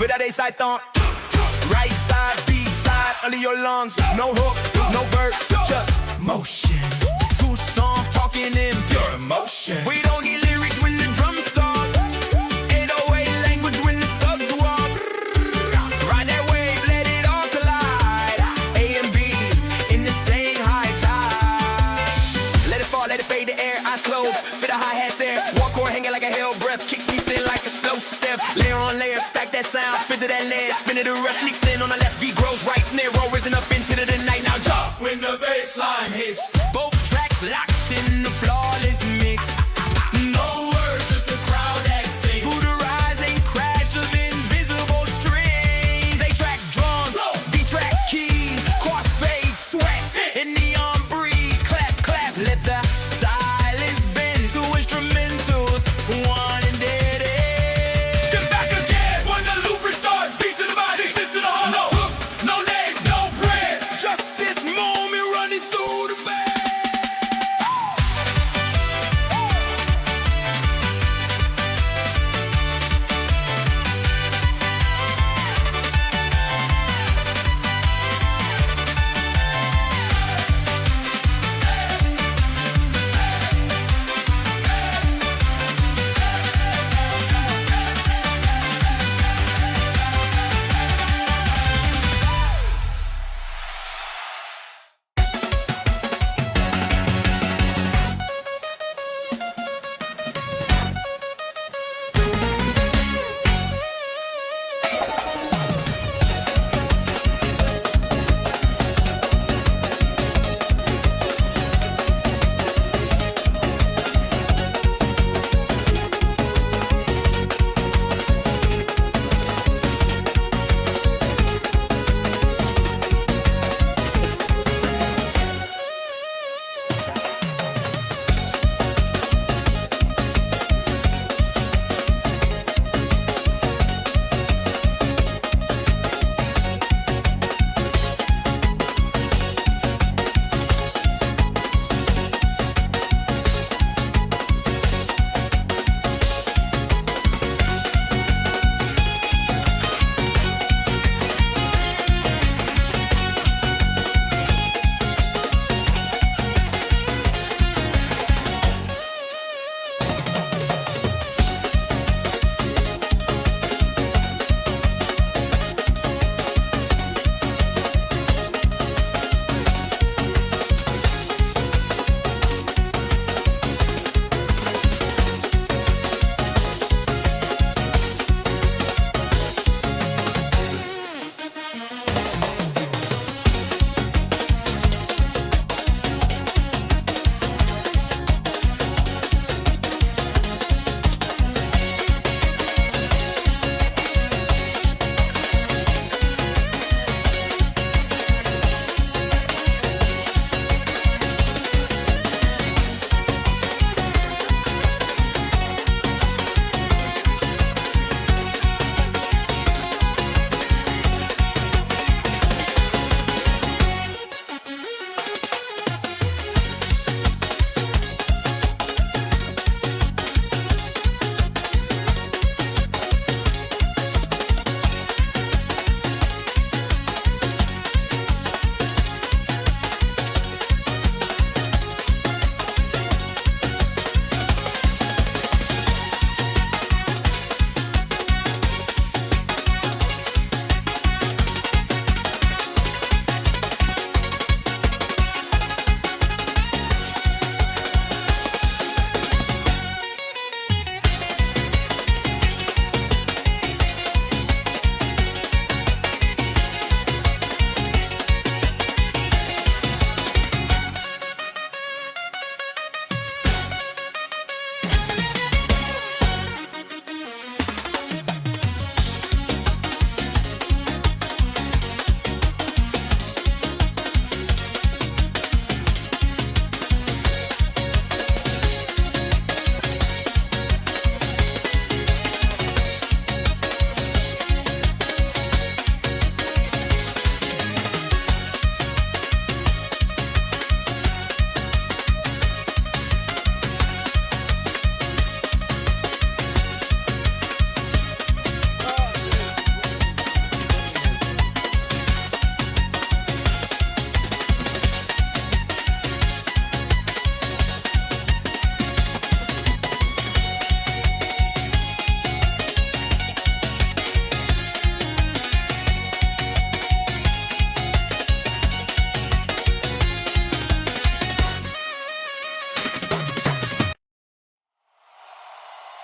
for that A-side thought. Right side, B-side, under your lungs. No hook, no verse, just motion. Too soft, talking in pure emotion. We don't need lyrics when the drums start. 808 language when the subs walk. Ride that wave, let it all collide. A and B in the same high tide. Let it fall, let it fade, the air, eyes closed. Fit a hi-hat there, one chord hanging like a hell breath. Kick sneaks in like a slow step. Layer on layer, stack that sound, fit to that layer. Spin it, the rest sneaks in on the left. Beat grows right, snare roll, risen up into the night. Now jump when the bass line hits. Both tracks locked in the flawless mix. No words, just the crowd that sings. Through the rising crash of invisible strings. A-track drums, B-track keys, crossfade sweat, and neon breeze. Clap, clap, let the silence bend to instrumentals. One and dead end. Get back again when the loop restarts. Beat to the body, sit to the heart. No hook, no name, no bread. Just this moment running through the bed.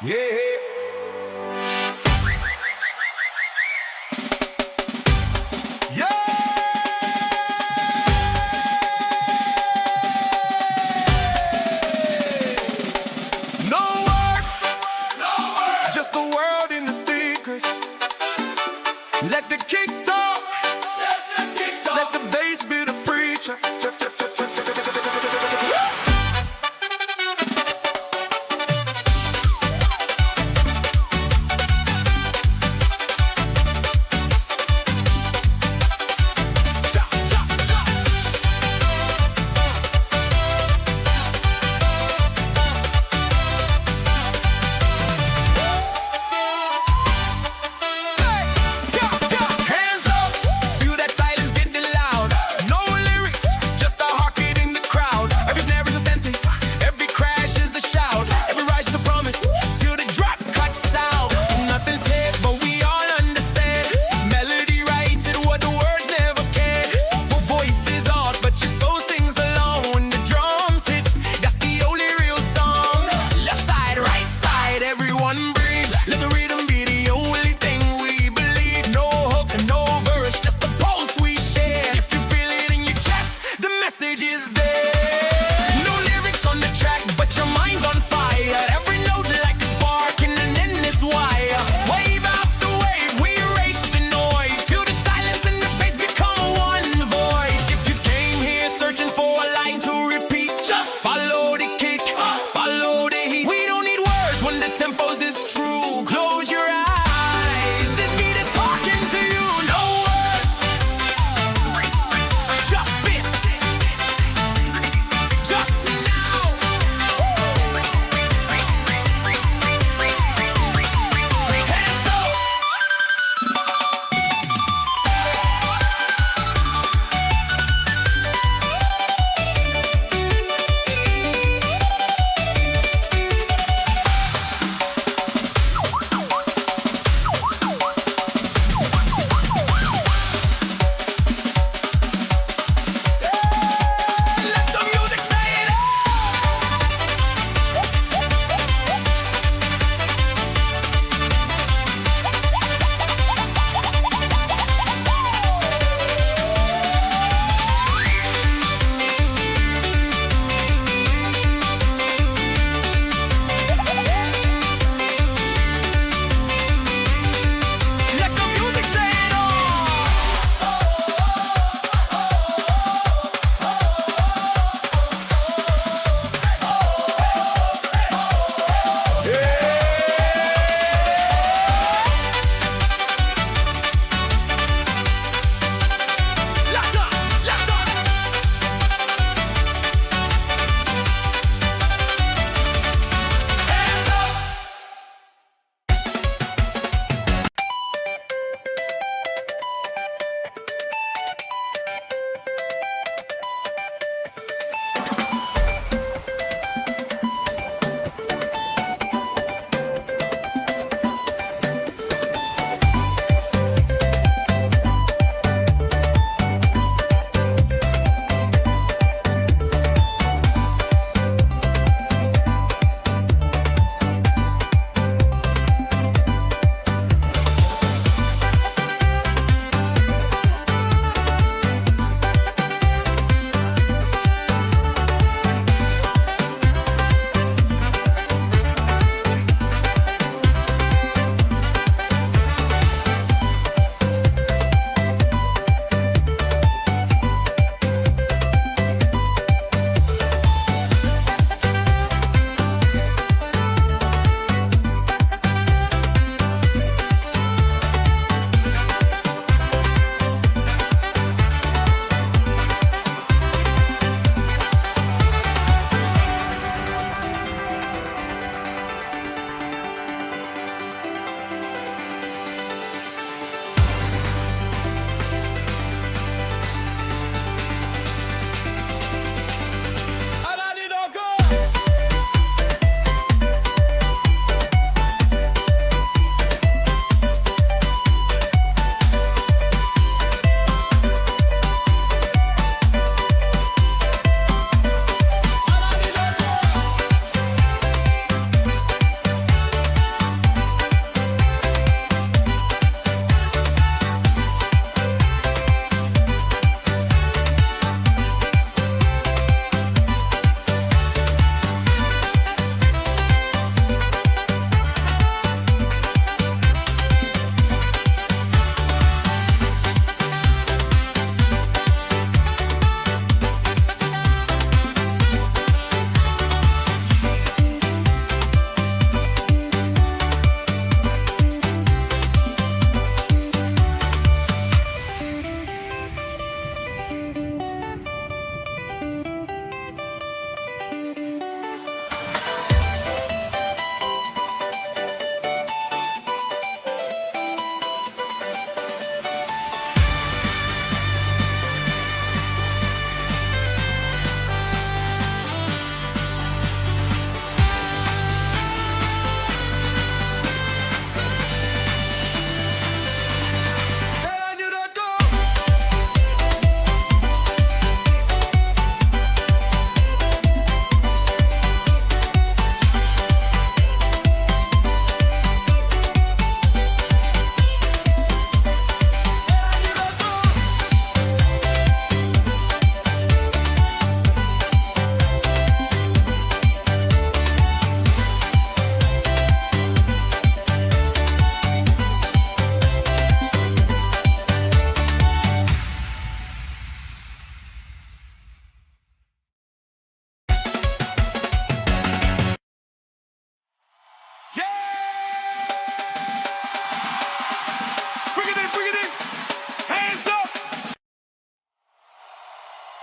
Yeah. Just the world in the speakers. Let the kick talk. Let the bass be the preacher. Hands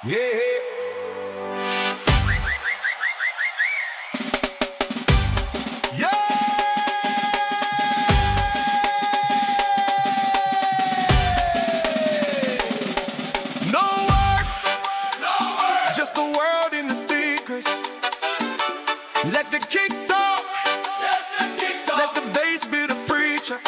Yeah. Just the world in the speakers. Let the kick talk. Let the bass be the preacher.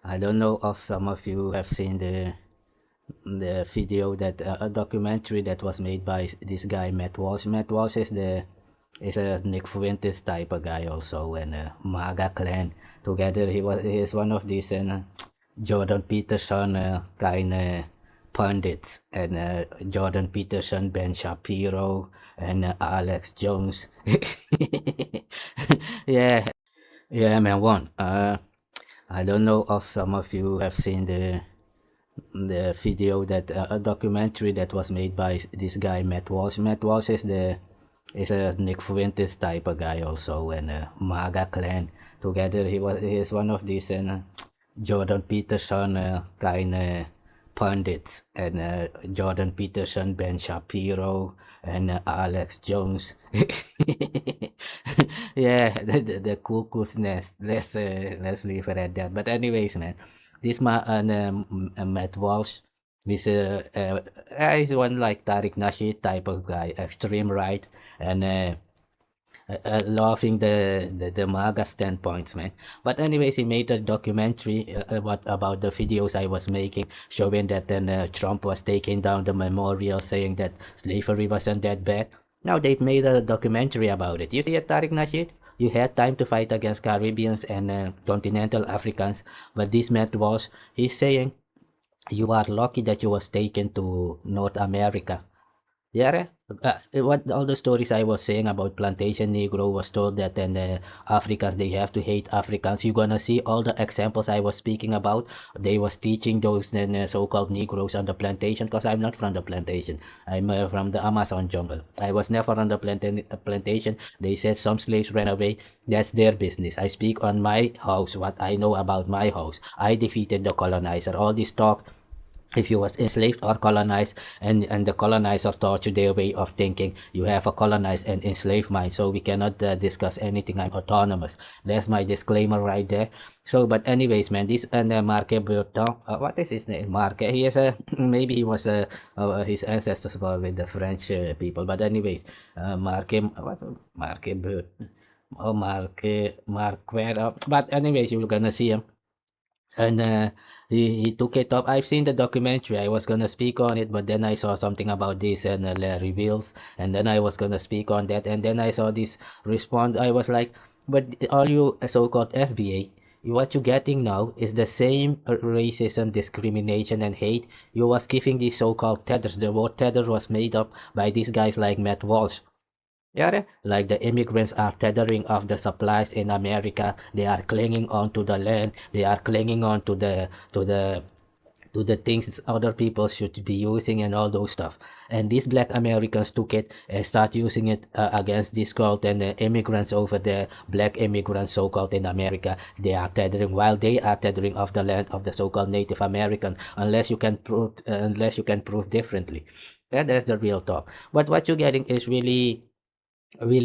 I don't know if some of you have seen the video that a documentary that was made by this guy Matt Walsh. Matt Walsh is a Nick Fuentes type of guy also, and MAGA clan. Together he is one of these Jordan Peterson kind of pundits, and Jordan Peterson, Ben Shapiro, and Alex Jones. yeah, yeah, man. I don't know if some of you have seen the video that a documentary that was made by this guy Matt Walsh. Matt Walsh is a Nick Fuentes type of guy also, and MAGA clan. Together he is one of these Jordan Peterson kind of pundits, and Jordan Peterson, Ben Shapiro, and Alex Jones. yeah, the cuckoo's nest. Let's leave it at that. But anyways, man, this Matt Walsh This is one like Tariq Nasheed type of guy, extreme right, and laughing the MAGA standpoints, man. But anyways, he made a documentary about the videos I was making, showing that then Trump was taking down the memorial, saying that slavery wasn't that bad. Now they've made a documentary about it. You see it, Tariq Nasheed? You had time to fight against Caribbeans and continental Africans, but this Matt Walsh, he's saying you are lucky that you was taken to North America. Yeah, what all the stories I was saying about plantation Negro was told that then the Africans they have to hate Africans. You're gonna see all the examples I was speaking about. They was teaching those then so-called Negroes on the plantation because I'm not from the plantation. I'm from the Amazon jungle. I was never on the plantation. They said some slaves ran away. That's their business. I speak on my house, what I know about my house. I defeated the colonizer. All this talk if you was enslaved or colonized and the colonizer taught you their way of thinking, you have a colonized and enslaved mind, so we cannot discuss anything. I'm autonomous. That's my disclaimer right there. So but anyways, man, this and Marquette Burton, what is his name? Marquette, he is a maybe he was his ancestors were with the French people, but anyways, Marquette, what Marquette Burton, oh Marquette, but anyways, you're gonna see him and he took it up. I've seen the documentary. I was gonna speak on it, but then I saw something about this and reveals, and then I was gonna speak on that, and then I saw this respond. I was like, but all you so-called FBA, what you're getting now is the same racism, discrimination, and hate you was giving these so-called tethers. The word tether was made up by these guys like Matt Walsh. Yeah, like the immigrants are tethering off the supplies in America. They are clinging on to the land. They are clinging on to the things other people should be using and all those stuff. And these black Americans took it and start using it against these called and immigrants over there, black immigrants so-called in America. They are tethering while they are tethering off the land of the so-called Native American, unless you can prove differently. Yeah, that's the real talk. But what you're getting is really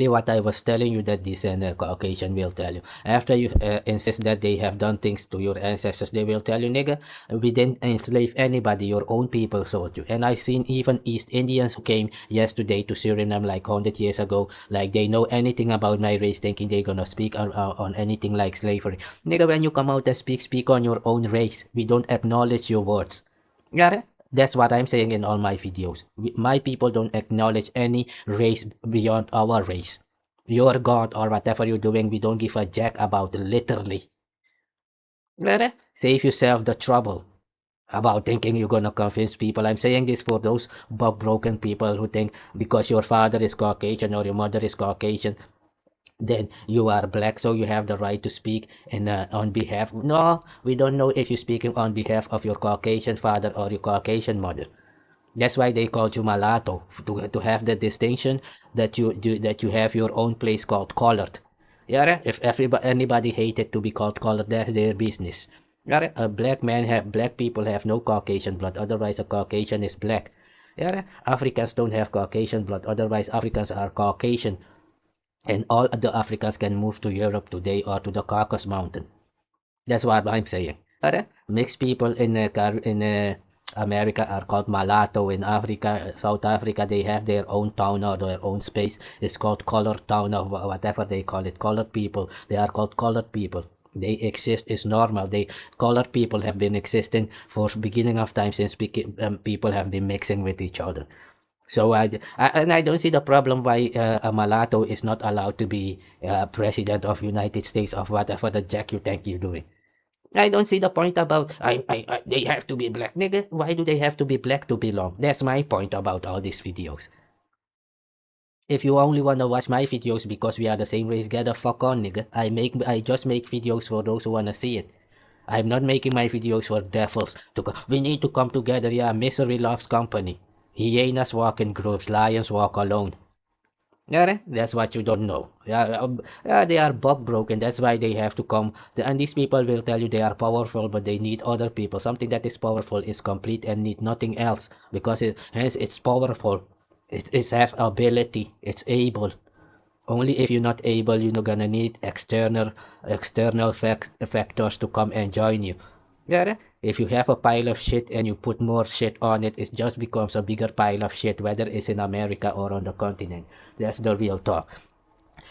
what I was telling you that this Caucasian will tell you. After you insist that they have done things to your ancestors, they will tell you, nigga, we didn't enslave anybody. Your own people sold you. And I seen even East Indians who came yesterday to Suriname like 100 years ago, like they know anything about my race, thinking they're gonna speak on anything like slavery. Nigga, when you come out and speak on your own race. We don't acknowledge your words. Yeah, that's what I'm saying in all my videos. My people don't acknowledge any race beyond our race. Your God or whatever you're doing, we don't give a jack about literally. Save yourself the trouble about thinking you're gonna convince people. I'm saying this for those broken people who think because your father is Caucasian or your mother is Caucasian, then you are black, so you have the right to speak and on behalf. No, we don't know if you're speaking on behalf of your Caucasian father or your Caucasian mother. That's why they called you mulatto, to have the distinction that you have your own place called colored. Yeah, if anybody hated to be called colored, that's their business. Yeah, a black people have no Caucasian blood, otherwise a Caucasian is black. Yeah, Africans don't have Caucasian blood, otherwise Africans are Caucasian. And all the Africans can move to Europe today or to the Caucasus Mountain. That's what I'm saying. Mixed people in America are called mulatto. In Africa, South Africa, they have their own town or their own space. It's called colored town or whatever they call it. Colored people. They are called colored people. They exist. It's normal. Colored people have been existing for beginning of time since people have been mixing with each other. So I don't see the problem why a mulatto is not allowed to be president of United States of whatever the jack you think you're doing. I don't see the point about they have to be black, nigga. Why do they have to be black to belong? That's my point about all these videos. If you only wanna watch my videos because we are the same race, get the fuck on, nigga. I just make videos for those who wanna see it. I'm not making my videos for devils we need to come together. Yeah, misery loves company. Hyenas walk in groups, lions walk alone. Yeah, that's what you don't know. Yeah, they are bug broken. That's why they have to come. And these people will tell you they are powerful, but they need other people. Something that is powerful is complete and need nothing else because hence it's powerful. It has ability. It's able. Only if you're not able, you're not gonna need external factors to come and join you. Yeah, if you have a pile of shit and you put more shit on it, it just becomes a bigger pile of shit, whether it's in America or on the continent. That's the real talk.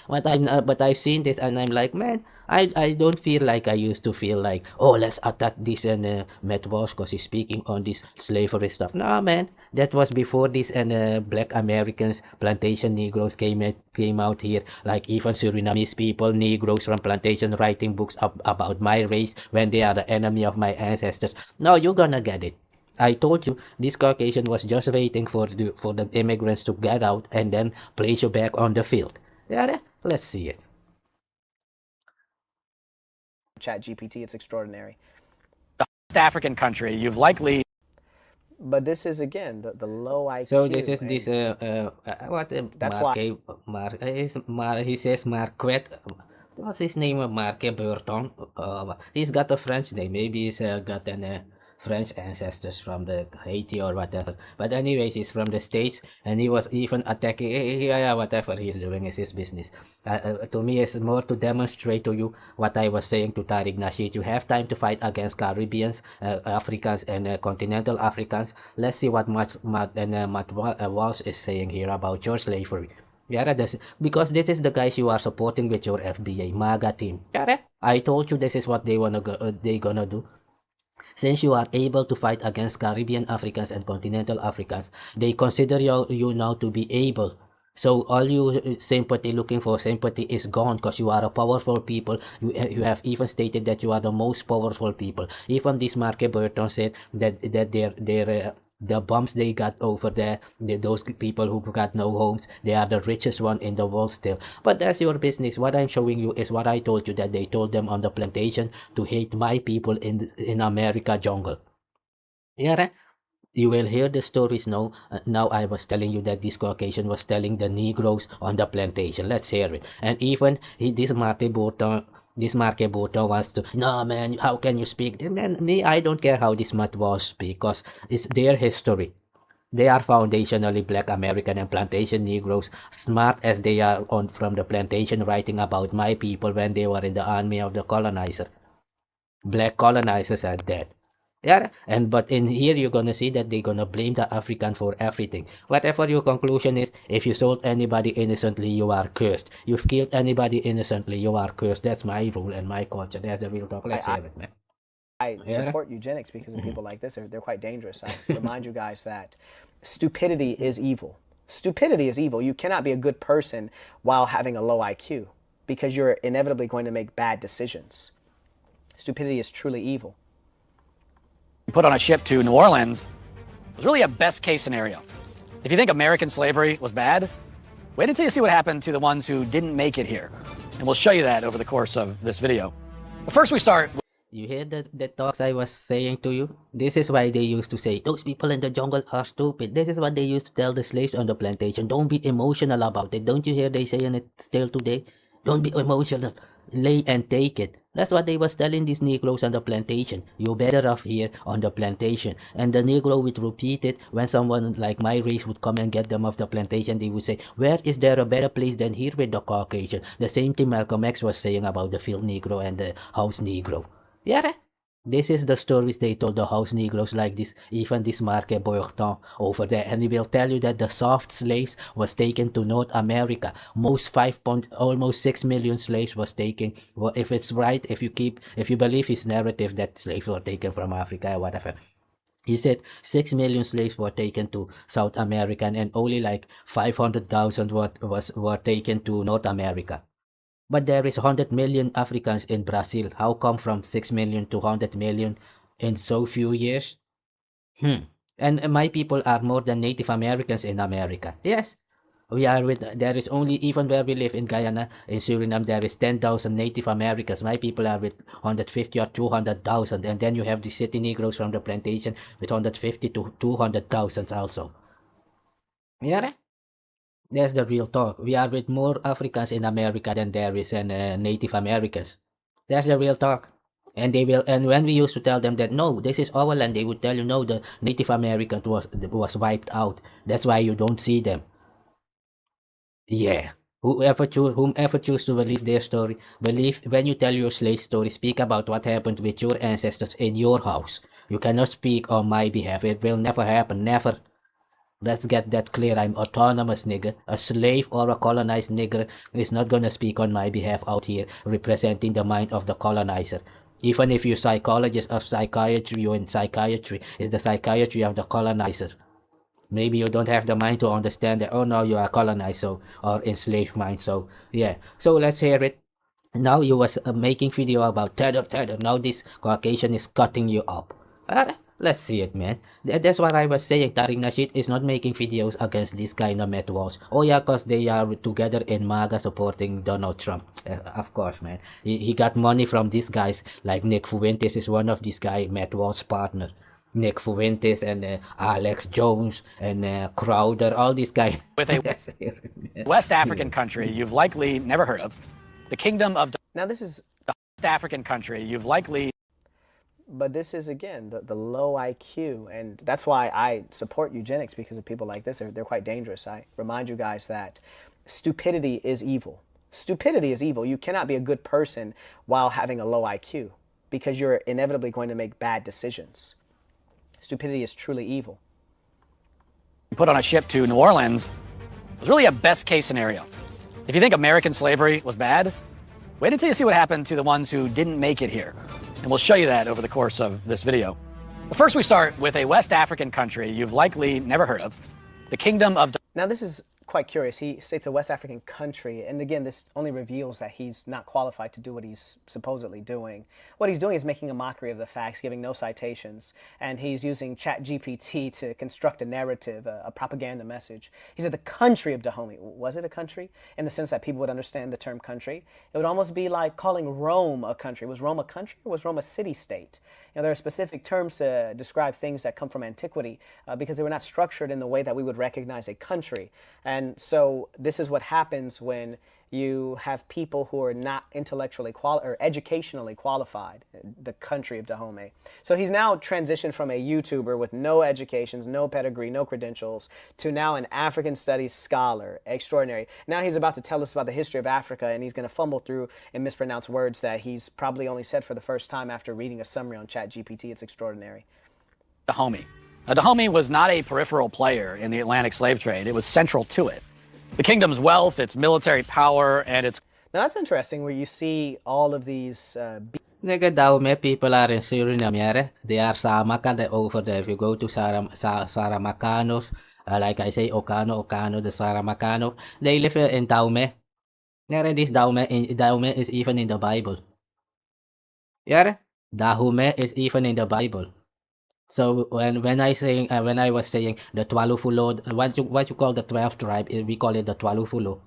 But I've seen this and I'm like, man, I don't feel like I used to feel like, oh, let's attack this and Matt Walsh because he's speaking on this slavery stuff. No, man, that was before this and black Americans, plantation Negroes came out here, like even Surinamese people, Negroes from plantation writing books about my race when they are the enemy of my ancestors. No, you're gonna get it. I told you this Caucasian was just waiting for the immigrants to get out and then place you back on the field. Yeah, let's see it. Chat GPT, it's extraordinary. West African country, you've likely. But this is again the low IQ. So this is this what That's he says Marquette. What's his name? Marquette Burton. He's got a French name. Maybe he's got an French ancestors from the Haiti or whatever. But anyways, he's from the States, and he was even attacking. Yeah, whatever he's doing is his business. To me, it's more to demonstrate to you what I was saying to Tariq Nasheed. You have time to fight against Caribbeans, Africans, and continental Africans. Let's see what Matt Walsh is saying here about your slavery. Yeah, because this is the guys you are supporting with your FBA MAGA team. Yeah, I told you this is what they gonna do. Since you are able to fight against Caribbean Africans and continental Africans, they consider you now to be able. So all you sympathy looking for sympathy is gone because you are a powerful people. You have even stated that you are the most powerful people. Even this Marque Burton said that their the bumps they got over there, those people who got no homes, they are the richest one in the world still. But that's your business. What I'm showing you is what I told you that they told them on the plantation to hate my people in America jungle. Yeah, you will hear the stories now. Now I was telling you that this Caucasian was telling the Negroes on the plantation. Let's hear it. And even this Marque Boto wants to, no man, how can you speak? Man, me, I don't care how this Matt was speak because it's their history. They are foundationally black American and plantation Negroes, smart as they are on from the plantation writing about my people when they were in the army of the colonizer. Black colonizers are dead. Yeah, and but in here you're gonna see that they're gonna blame the African for everything. Whatever your conclusion is, if you sold anybody innocently, you are cursed. You've killed anybody innocently, you are cursed. That's my rule and my culture. That's the real talk. Let's hear it, man. I support eugenics because of people like this. They're quite dangerous. I remind you guys that stupidity is evil. Stupidity is evil. You cannot be a good person while having a low IQ because you're inevitably going to make bad decisions. Stupidity is truly evil. Put on a ship to New Orleans was really a best case scenario. If you think American slavery was bad, wait until you see what happened to the ones who didn't make it here. And we'll show you that over the course of this video. But first we start. You hear the talks I was saying to you? This is why they used to say, those people in the jungle are stupid. This is what they used to tell the slaves on the plantation. Don't be emotional about it. Don't you hear they saying it still today? Don't be emotional. Lay and take it. That's what they was telling these Negroes on the plantation. You better off here on the plantation. And the Negro would repeat it when someone like my race would come and get them off the plantation. They would say, where is there a better place than here with the Caucasian? The same thing Malcolm X was saying about the field Negro and the house Negro. Yeah, this is the stories they told the house Negroes like this, even this Marque Burton over there. And he will tell you that the soft slaves was taken to North America. Almost 6 million slaves was taken. Well, if it's right, if you believe his narrative that slaves were taken from Africa or whatever. He said 6 million slaves were taken to South America and only like 500,000 were taken to North America. But there is 100 million Africans in Brazil. How come from 6 million to 100 million in so few years? And my people are more than Native Americans in America. Yes, there is only, even where we live in Guyana, in Suriname, there is 10,000 Native Americans. My people are with 150 or 200,000. And then you have the city Negroes from the plantation with 150 to 200,000 also. Yeah, that's the real talk. We are with more Africans in America than there is Native Americans. That's the real talk. And when we used to tell them that no, this is our land, they would tell you no, the Native American was wiped out. That's why you don't see them. Yeah, Whomever choose to believe their story, believe when you tell your slave story, speak about what happened with your ancestors in your house. You cannot speak on my behalf. It will never happen. Never. Let's get that clear. I'm autonomous, nigga. A slave or a colonized nigger is not gonna speak on my behalf out here, representing the mind of the colonizer. Even if you're psychologist of psychiatry, you're in psychiatry, it's the psychiatry of the colonizer. Maybe you don't have the mind to understand that, oh no, you are colonized, so, or enslaved mind, so, yeah. So let's hear it. Now you was making video about tether. Now this Caucasian is cutting you up. Let's see it, man. That's what I was saying. Tariq Nasheed is not making videos against this guy, no Matt Walsh. Oh yeah, cause they are together in MAGA supporting Donald Trump. Of course, man. He got money from these guys, like Nick Fuentes is one of these guys, Matt Walsh's partner. Nick Fuentes and Alex Jones and Crowder, all these guys. With a West African country you've likely never heard of, the Kingdom of Now this is, the West African country you've likely. but this is again the low IQ, and that's why I support eugenics, because of people like this. They're quite dangerous. I remind you guys that stupidity is evil. Stupidity is evil. You cannot be a good person while having a low IQ, because you're inevitably going to make bad decisions. Stupidity is truly evil. Put on a ship to New Orleans was really a best case scenario. If you think American slavery was bad, wait until you see what happened to the ones who didn't make it here. And we'll show you that over the course of this video. But first we start with a West African country you've likely never heard of, the Kingdom of. Now this is quite curious. He states a West African country, and again, this only reveals that he's not qualified to do what he's supposedly doing. What he's doing is making a mockery of the facts, giving no citations, and he's using ChatGPT to construct a narrative, a propaganda message. He said the country of Dahomey. Was it a country? In the sense that people would understand the term country. It would almost be like calling Rome a country. Was Rome a country, or was Rome a city-state? You know, there are specific terms to describe things that come from antiquity because they were not structured in the way that we would recognize a country. And so this is what happens when you have people who are not intellectually or educationally qualified, the country of Dahomey. So he's now transitioned from a YouTuber with no educations, no pedigree, no credentials, to now an African studies scholar. Extraordinary. Now he's about to tell us about the history of Africa, and he's going to fumble through and mispronounce words that he's probably only said for the first time after reading a summary on ChatGPT. It's extraordinary. Dahomey. Now, Dahomey was not a peripheral player in the Atlantic slave trade. It was central to it. The kingdom's wealth, its military power, and its. Now that's interesting, where you see all of these Nigga, Dahomey people are in Suriname, yeah? They are Saramakan over there. If you go to Saramakanos, like I say, Ohkano, the Saramakano, they live in Dahomey. Yeah, this Dahomey is even in the Bible. Yeah, Dahomey is even in the Bible. So when I was saying the Twalufulo, what you call the 12th tribe, we call it the Twalufulo.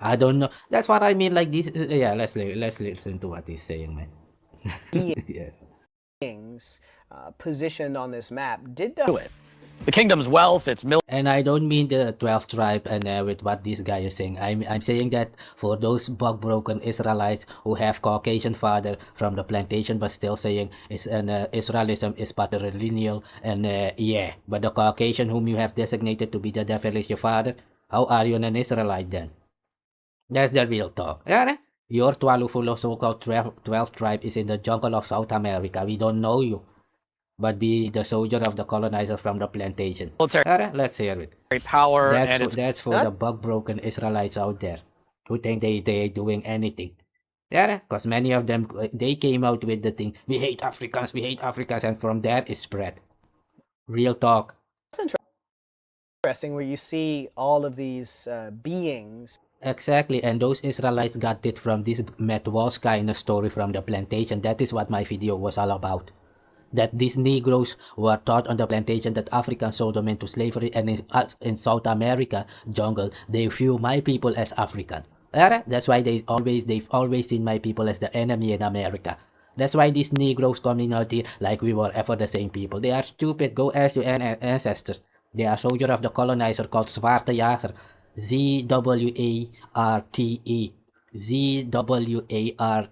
I don't know. That's what I mean. Like this. Yeah, let's listen to what he's saying, man. Yeah. beings positioned on this map did it. The kingdom's wealth, its military. And I don't mean the 12th tribe and with what this guy is saying. I'm saying that for those bug-broken Israelites who have Caucasian father from the plantation but still saying Israelism is patrilineal and yeah, but the Caucasian whom you have designated to be the devil is your father, how are you an Israelite then? That's the real talk. Yeah? Your Twalufulo so-called 12th tribe is in the jungle of South America. We don't know you. But be the soldier of the colonizer from the plantation. Let's hear it. Power that's for the bug-broken Israelites out there who think they're doing anything. Yeah, because many of them, they came out with the thing, we hate Africans, and from there it spread. Real talk. It's interesting where you see all of these beings. Exactly, and those Israelites got it from this Matt Walsh kind of story from the plantation. That is what my video was all about. That these Negroes were taught on the plantation that Africans sold them into slavery, and in South America jungle they view my people as African. That's why they've always seen my people as the enemy in America. That's why these Negroes coming out here like we were ever the same people. They are stupid. Go ask your ancestors. They are soldier of the colonizer called Zwarte Jager. Zwarte. Zwarte.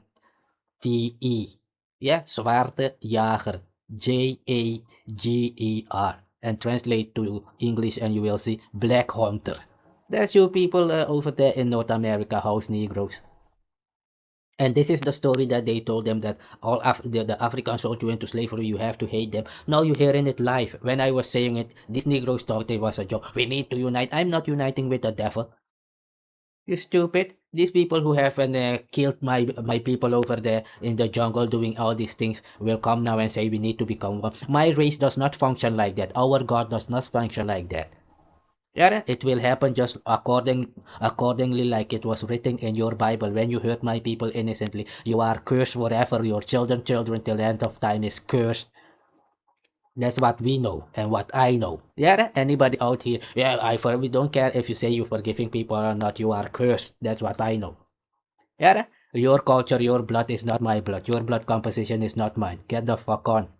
Yeah, Zwarte Jager. Jager. And translate to English and you will see Black Hunter. That's you people over there in North America, house Negroes. And this is the story that they told them that the Africans sold you into slavery, you have to hate them. Now you're hearing it live. When I was saying it, these Negroes thought it was a joke. We need to unite. I'm not uniting with the devil. You stupid. These people who have killed my people over there in the jungle doing all these things will come now and say we need to become one. My race does not function like that. Our God does not function like that. Yeah, it will happen just accordingly like it was written in your Bible. When you hurt my people innocently, you are cursed forever. Your children till the end of time is cursed. That's what we know and what I know. Yeah, anybody out here? Yeah, we don't care if you say you're forgiving people or not. You are cursed. That's what I know. Yeah, your culture, your blood is not my blood. Your blood composition is not mine. Get the fuck on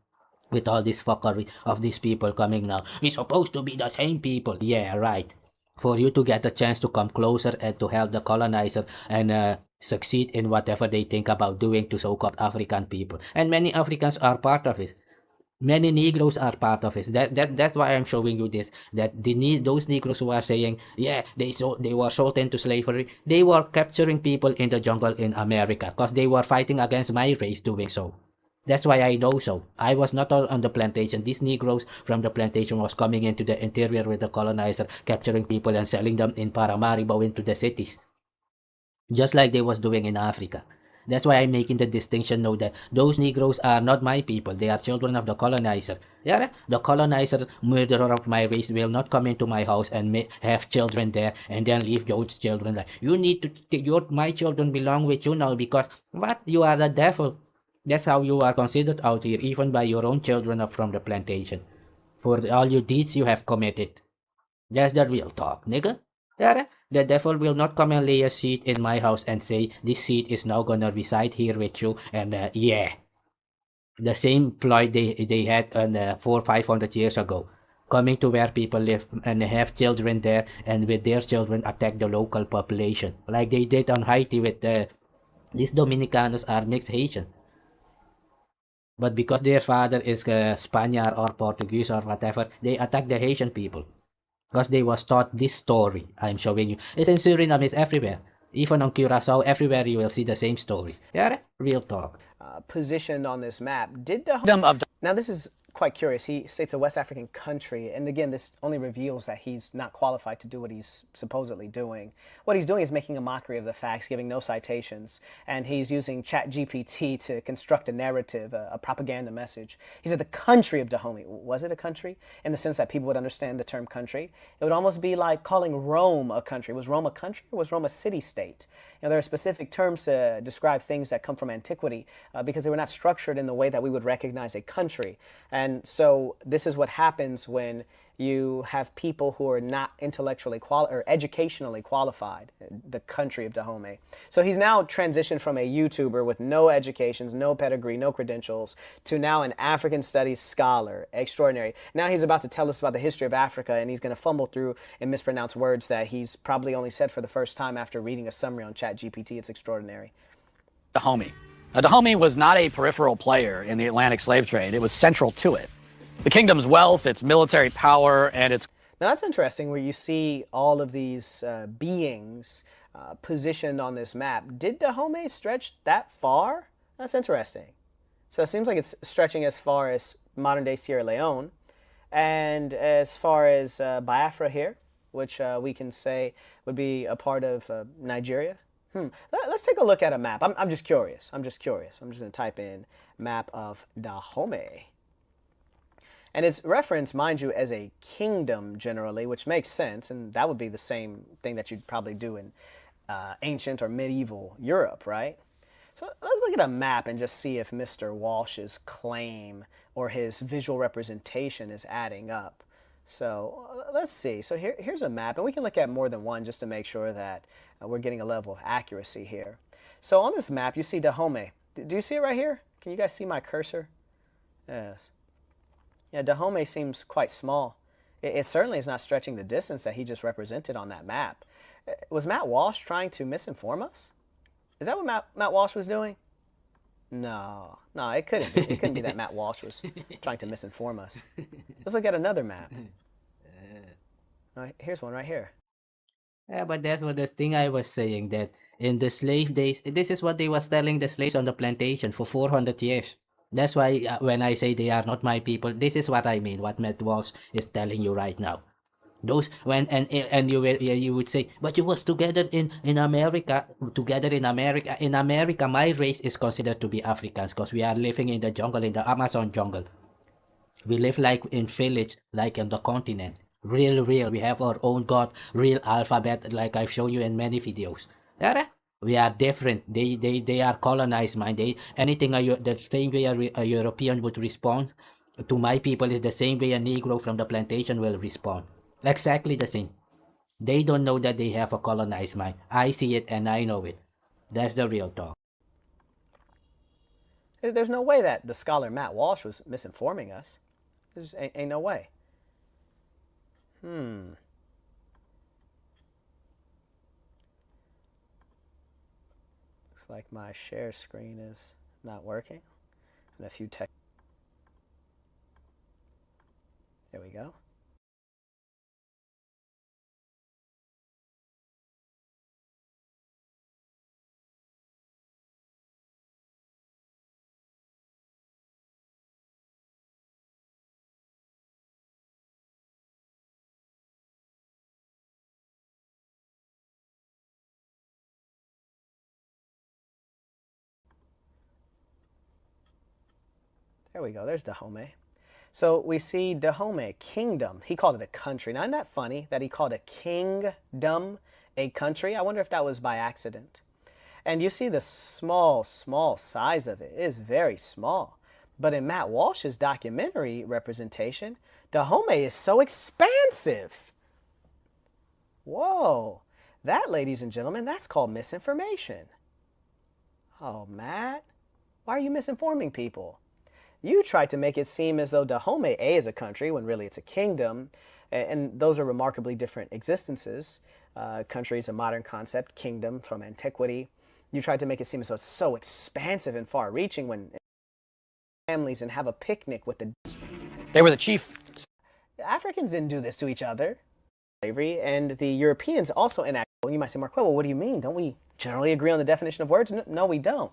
with all this fuckery of these people coming now. We're supposed to be the same people. Yeah, right. For you to get a chance to come closer and to help the colonizer and succeed in whatever they think about doing to so-called African people. And many Africans are part of it. Many Negroes are part of it. That's why I'm showing you this. That those Negroes who are saying, yeah, they were sold into slavery. They were capturing people in the jungle in America because they were fighting against my race doing so. That's why I know so. I was not on the plantation. These Negroes from the plantation was coming into the interior with the colonizer, capturing people and selling them in Paramaribo into the cities. Just like they was doing in Africa. That's why I'm making the distinction now that those Negroes are not my people. They are children of the colonizer. Yeah, the colonizer, murderer of my race, will not come into my house and have children there and then leave those children like, you need to, my children belong with you now because, what? You are the devil. That's how you are considered out here, even by your own children from the plantation. For all your deeds you have committed. That's the real talk, nigga. Yeah, the devil will not come and lay a seat in my house and say, this seat is now gonna reside here with you, and yeah. The same ploy they had 400-500 years ago. Coming to where people live and have children there, and with their children attack the local population. Like they did on Haiti with these Dominicanos are mixed Haitian. But because their father is Spaniard or Portuguese or whatever, they attack the Haitian people. Because they was taught this story I'm showing you. It's in Suriname, it's everywhere. Even on Curacao, everywhere you will see the same story. Yeah, real talk. Positioned on this map. Now this is quite curious. He states a West African country, and again, this only reveals that he's not qualified to do what he's supposedly doing. What he's doing is making a mockery of the facts, giving no citations, and he's using ChatGPT to construct a narrative, a propaganda message. He said the country of Dahomey. Was it a country? In the sense that people would understand the term country. It would almost be like calling Rome a country. Was Rome a country or was Rome a city-state? You know, there are specific terms to describe things that come from antiquity because they were not structured in the way that we would recognize a country. And so this is what happens when you have people who are not intellectually or educationally qualified, the country of Dahomey. So he's now transitioned from a YouTuber with no educations, no pedigree, no credentials, to now an African studies scholar. Extraordinary. Now he's about to tell us about the history of Africa, and he's going to fumble through and mispronounce words that he's probably only said for the first time after reading a summary on ChatGPT. It's extraordinary. Dahomey. Dahomey was not a peripheral player in the Atlantic slave trade. It was central to it. The kingdom's wealth, its military power, and its... Now that's interesting where you see all of these beings positioned on this map. Did Dahomey stretch that far? That's interesting. So it seems like it's stretching as far as modern-day Sierra Leone and as far as Biafra here, which we can say would be a part of Nigeria. Let's take a look at a map. I'm just curious. I'm just going to type in map of Dahomey. And it's referenced, mind you, as a kingdom generally, which makes sense. And that would be the same thing that you'd probably do in ancient or medieval Europe, right? So let's look at a map and just see if Mr. Walsh's claim or his visual representation is adding up. So let's see. So here's a map, and we can look at more than one just to make sure that we're getting a level of accuracy here. So on this map, you see Dahomey. Do you see it right here? Can you guys see my cursor? Yes. Yeah, Dahomey seems quite small. It certainly is not stretching the distance that he just represented on that map. Was Matt Walsh trying to misinform us? Is that what Matt Walsh was doing? No, it couldn't be. It couldn't be that Matt Walsh was trying to misinform us. Let's look at another map. Here's one right here. Yeah, but that's what the thing I was saying, that in the slave days, this is what they was telling the slaves on the plantation for 400 years. That's why when I say they are not my people, this is what I mean, what Matt Walsh is telling you right now. Those when and you will, yeah, you would say, but you was together in America, in America. My race is considered to be Africans because we are living in the jungle, in the Amazon jungle. We live like in village, like on the continent. Real. We have our own God, real alphabet, like I've shown you in many videos. Yeah, we are different. They are colonized, man. Anything the same way a European would respond to my people is the same way a Negro from the plantation will respond. Exactly the same. They don't know that they have a colonized mind. I see it and I know it. That's the real talk. There's no way that the scholar Matt Walsh was misinforming us. There's ain't no way. Looks like my share screen is not working. And a few tech. There we go. There we go. There's Dahomey. So we see Dahomey, kingdom. He called it a country. Now, isn't that funny that he called a kingdom a country? I wonder if that was by accident. And you see the small size of it. It is very small. But in Matt Walsh's documentary representation, Dahomey is so expansive. Whoa. That, ladies and gentlemen, that's called misinformation. Oh, Matt, why are you misinforming people? You tried to make it seem as though Dahomey A is a country when really it's a kingdom, and those are remarkably different existences. Country is a modern concept, kingdom from antiquity. You tried to make it seem as though it's so expansive and far-reaching when families and have a picnic with the... They were the chief. Africans didn't do this to each other. Slavery, and the Europeans also enacted. You might say, Marquette, well, what do you mean? Don't we generally agree on the definition of words? No, we don't.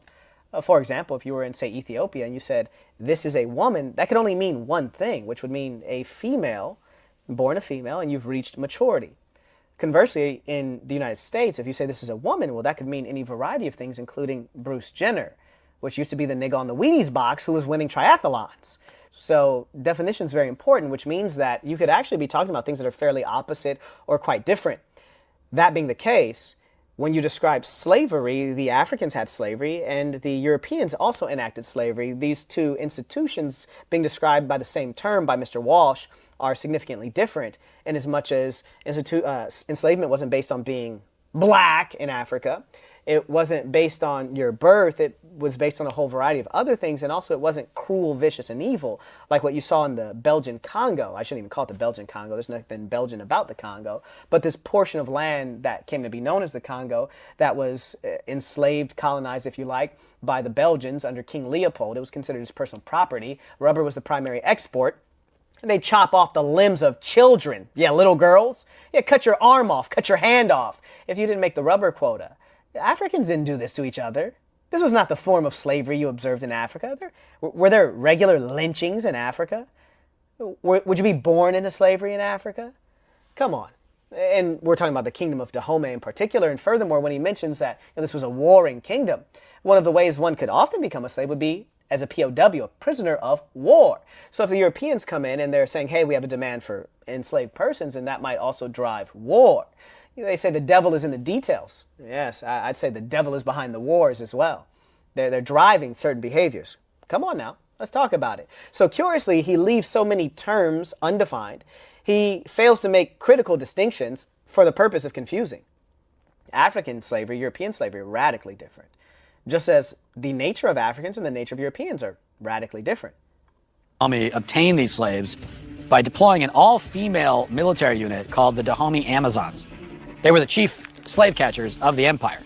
For example, if you were in, say, Ethiopia and you said, this is a woman, that could only mean one thing, which would mean a female, born a female, and you've reached maturity. Conversely, in the United States, if you say this is a woman, well, that could mean any variety of things, including Bruce Jenner, which used to be the nigga on the Wheaties box who was winning triathlons. So definition is very important, which means that you could actually be talking about things that are fairly opposite or quite different. That being the case, when you describe slavery, the Africans had slavery and the Europeans also enacted slavery. These two institutions being described by the same term by Mr. Walsh are significantly different in as much as enslavement wasn't based on being black in Africa. It wasn't based on your birth. It was based on a whole variety of other things. And also it wasn't cruel, vicious, and evil like what you saw in the Belgian Congo. I shouldn't even call it the Belgian Congo. There's nothing Belgian about the Congo. But this portion of land that came to be known as the Congo that was enslaved, colonized, if you like, by the Belgians under King Leopold. It was considered his personal property. Rubber was the primary export. And they chop off the limbs of children. Yeah, little girls. Yeah, cut your arm off, cut your hand off if you didn't make the rubber quota. Africans didn't do this to each other. This was not the form of slavery you observed in Africa. Were there regular lynchings in Africa? Would you be born into slavery in Africa? Come on. And we're talking about the kingdom of Dahomey in particular. And furthermore, when he mentions that this was a warring kingdom, one of the ways one could often become a slave would be as a POW, a prisoner of war. So if the Europeans come in and they're saying, hey, we have a demand for enslaved persons, and that might also drive war. They say the devil is in the details. Yes, I'd say the devil is behind the wars as well. They're driving certain behaviors. Come on now, let's talk about it. So curiously, he leaves so many terms undefined. He fails to make critical distinctions for the purpose of confusing. African slavery, European slavery are radically different. Just as the nature of Africans and the nature of Europeans are radically different. Dahomey obtained these slaves by deploying an all-female military unit called the Dahomey Amazons. They were the chief slave catchers of the empire.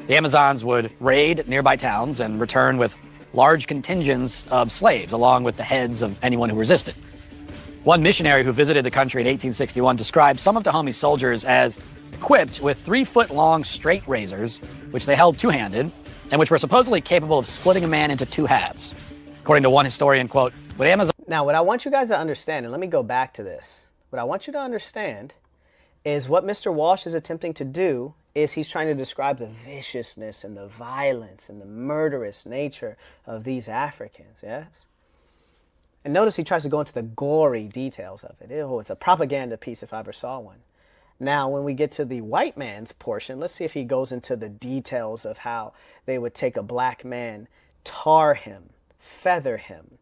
The Amazons would raid nearby towns and return with large contingents of slaves, along with the heads of anyone who resisted. One missionary who visited the country in 1861 described some of Dahome's soldiers as equipped with 3-foot-long straight razors, which they held two-handed, and which were supposedly capable of splitting a man into two halves. According to one historian, quote, with Amazon... Now, what I want you guys to understand, and let me go back to this. What I want you to understand is what Mr. Walsh is attempting to do is he's trying to describe the viciousness and the violence and the murderous nature of these Africans, yes? And notice he tries to go into the gory details of it. Ew, it's a propaganda piece if I ever saw one. Now, when we get to the white man's portion, let's see if he goes into the details of how they would take a black man, tar him, feather him,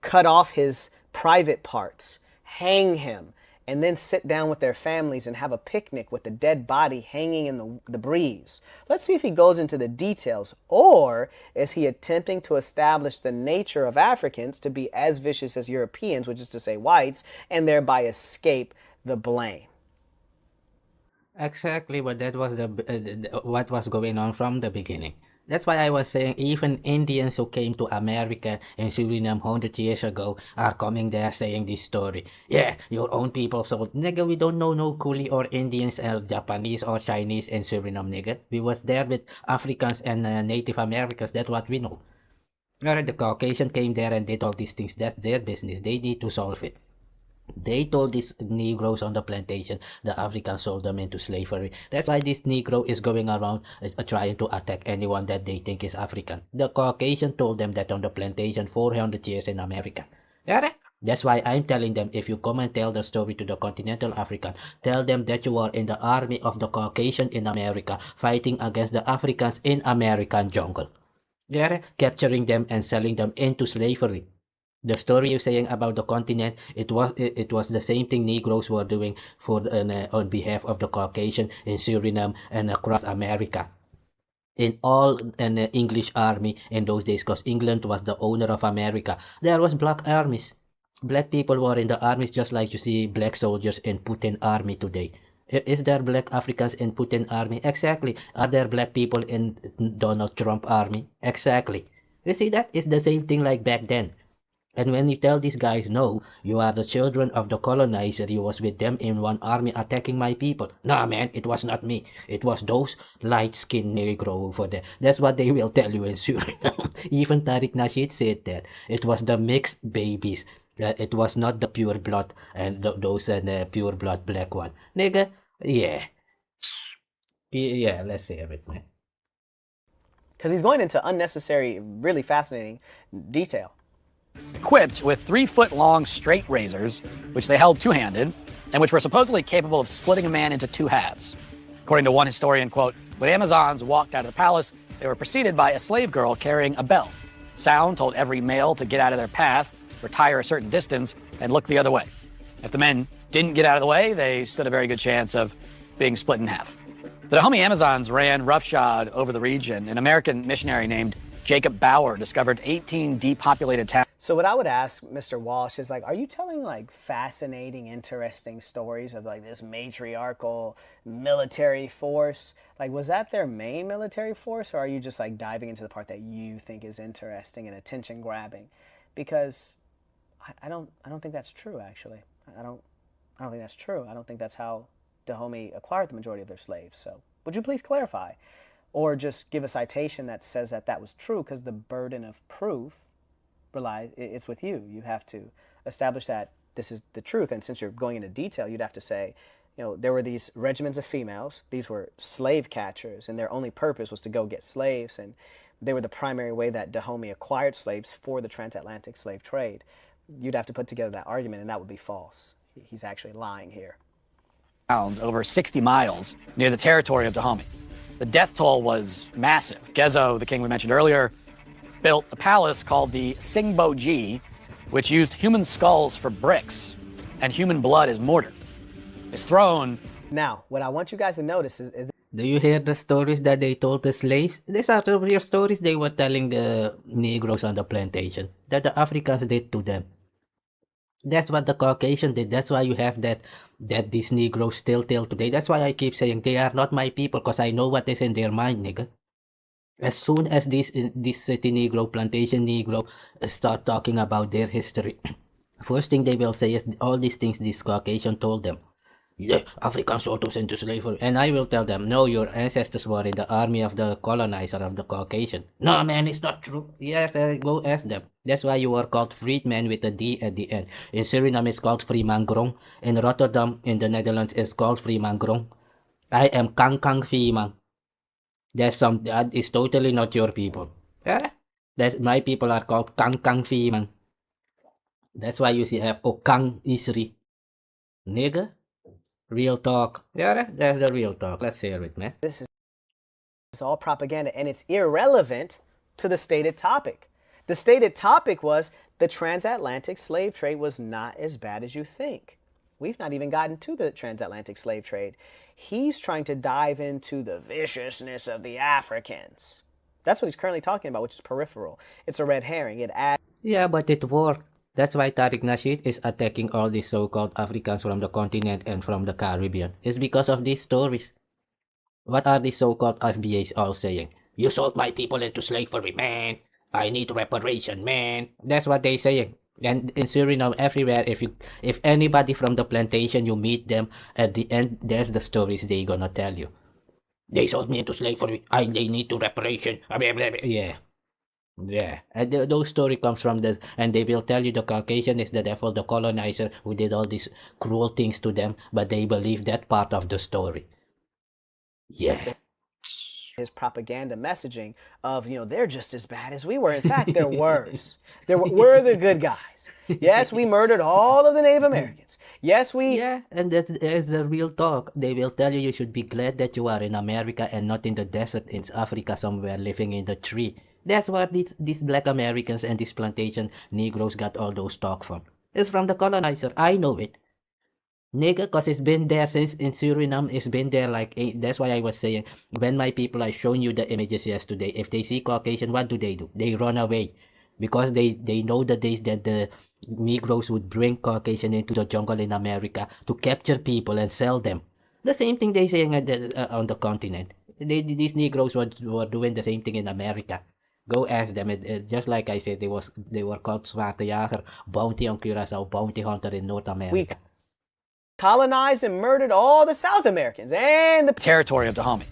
cut off his private parts, hang him, and then sit down with their families and have a picnic with the dead body hanging in the breeze. Let's see if he goes into the details, or is he attempting to establish the nature of Africans to be as vicious as Europeans, which is to say whites, and thereby escape the blame? Exactly, but that was what was going on from the beginning. That's why I was saying even Indians who came to America and Suriname 100 years ago are coming there saying this story. Yeah, your own people sold. Nigga, we don't know no Coolie or Indians or Japanese or Chinese in Suriname, nigga. We was there with Africans and Native Americans. That's what we know. Alright, the Caucasian came there and did all these things. That's their business. They need to solve it. They told these Negroes on the plantation the Africans sold them into slavery. That's why this Negro is going around trying to attack anyone that they think is African. The Caucasian told them that on the plantation 400 years in America. That's why I'm telling them, if you come and tell the story to the continental African, tell them that you are in the army of the Caucasian in America fighting against the Africans in American jungle. Capturing them and selling them into slavery. The story you're saying about the continent, it was the same thing Negroes were doing for on behalf of the Caucasian in Suriname and across America. In all an English army in those days, because England was the owner of America, there was black armies. Black people were in the armies just like you see black soldiers in Putin army today. Is there black Africans in Putin army? Exactly. Are there black people in Donald Trump army? Exactly. You see, that is the same thing like back then. And when you tell these guys, no, you are the children of the colonizer, you was with them in one army attacking my people. Nah, man, it was not me. It was those light-skinned Negro over there. That's what they will tell you in Suriname. Even Tariq Nasheed said that. It was the mixed babies. It was not the pure blood and those pure blood black one. Nigga, yeah. Yeah, let's hear it, man. Because he's going into unnecessary, really fascinating detail. Equipped with 3-foot-long straight razors, which they held two-handed, and which were supposedly capable of splitting a man into two halves. According to one historian, quote, when Amazons walked out of the palace, they were preceded by a slave girl carrying a bell. Sound told every male to get out of their path, retire a certain distance, and look the other way. If the men didn't get out of the way, they stood a very good chance of being split in half. The Dahomey Amazons ran roughshod over the region. An American missionary named Jacob Bauer discovered 18 depopulated towns. So what I would ask Mr. Walsh is, like, are you telling like fascinating, interesting stories of like this matriarchal military force? Like, was that their main military force, or are you just like diving into the part that you think is interesting and attention grabbing? Because I don't think that's true, actually. I don't think that's true. I don't think that's how Dahomey acquired the majority of their slaves. So would you please clarify, or just give a citation that says that that was true? Because the burden of proof it's with you. You have to establish that this is the truth. And since you're going into detail, you'd have to say, you know, there were these regiments of females. These were slave catchers, and their only purpose was to go get slaves. And they were the primary way that Dahomey acquired slaves for the transatlantic slave trade. You'd have to put together that argument, and that would be false. He's actually lying here. Over 60 miles near the territory of Dahomey. The death toll was massive. Gezo, the king we mentioned earlier, built a palace called the Singboji, which used human skulls for bricks and human blood as mortar. His throne... Now, what I want you guys to notice is... Do you hear the stories that they told the slaves? These are the real stories they were telling the Negroes on the plantation, that the Africans did to them. That's what the Caucasian did. That's why you have that these Negroes still tell today. That's why I keep saying they are not my people, because I know what is in their mind, nigga. As soon as this city Negro, plantation Negro start talking about their history, First thing they will say is all these things this Caucasian told them. Yeah, Africans sold us into slavery. And I will tell them, no, your ancestors were in the army of the colonizer of the Caucasian. No, man, it's not true. Yes, go ask them. That's why you were called freedman with a D at the end. In Suriname, it's called Freemangrong. In Rotterdam, in the Netherlands, it's called Freemangrong. I am Kang Kang Freeman. That is totally not your people. Yeah? My people are called Kang Kang Freeman. That's why you see have Okang Isri. Nigga. Real talk. Yeah, that's the real talk. Let's hear it, man. This is all propaganda, and it's irrelevant to the stated topic. The stated topic was the transatlantic slave trade was not as bad as you think. We've not even gotten to the transatlantic slave trade. He's trying to dive into the viciousness of the Africans. That's what he's currently talking about, which is peripheral. It's a red herring. It adds. Yeah, but it worked. That's why Tariq Nasheed is attacking all these so-called Africans from the continent and from the Caribbean. It's because of these stories. What are these so-called FBAs all saying? You sold my people into slavery, man. I need reparation, man. That's what they saying. And in Suriname, everywhere, if anybody from the plantation, you meet them, at the end, there's the stories they gonna tell you. They sold me into slavery. They need to reparation. Yeah. Yeah, and those story comes from and they will tell you the Caucasian is the devil, the colonizer who did all these cruel things to them, but they believe that part of the story. Yeah. His propaganda messaging of, they're just as bad as we were. In fact, they're worse. We're the good guys. Yes, we murdered all of the Native Americans. Yes, we... Yeah, and that's the real talk. They will tell you should be glad that you are in America and not in the desert in Africa somewhere living in the tree. That's where these black Americans and these plantation Negroes got all those talk from. It's from the colonizer. I know it. Nigga, cause it's been there since in Suriname. It's been there that's why I was saying, when my people, I shown you the images yesterday, if they see Caucasian, what do? They run away. Because they know the days that the Negroes would bring Caucasian into the jungle in America to capture people and sell them. The same thing they saying on the continent. These Negroes were doing the same thing in America. Go ask them. Just like I said, they were called Zwarte Jager, bounty on Curaçao, bounty hunter in North America. We colonized and murdered all the South Americans and the territory of Dahomey.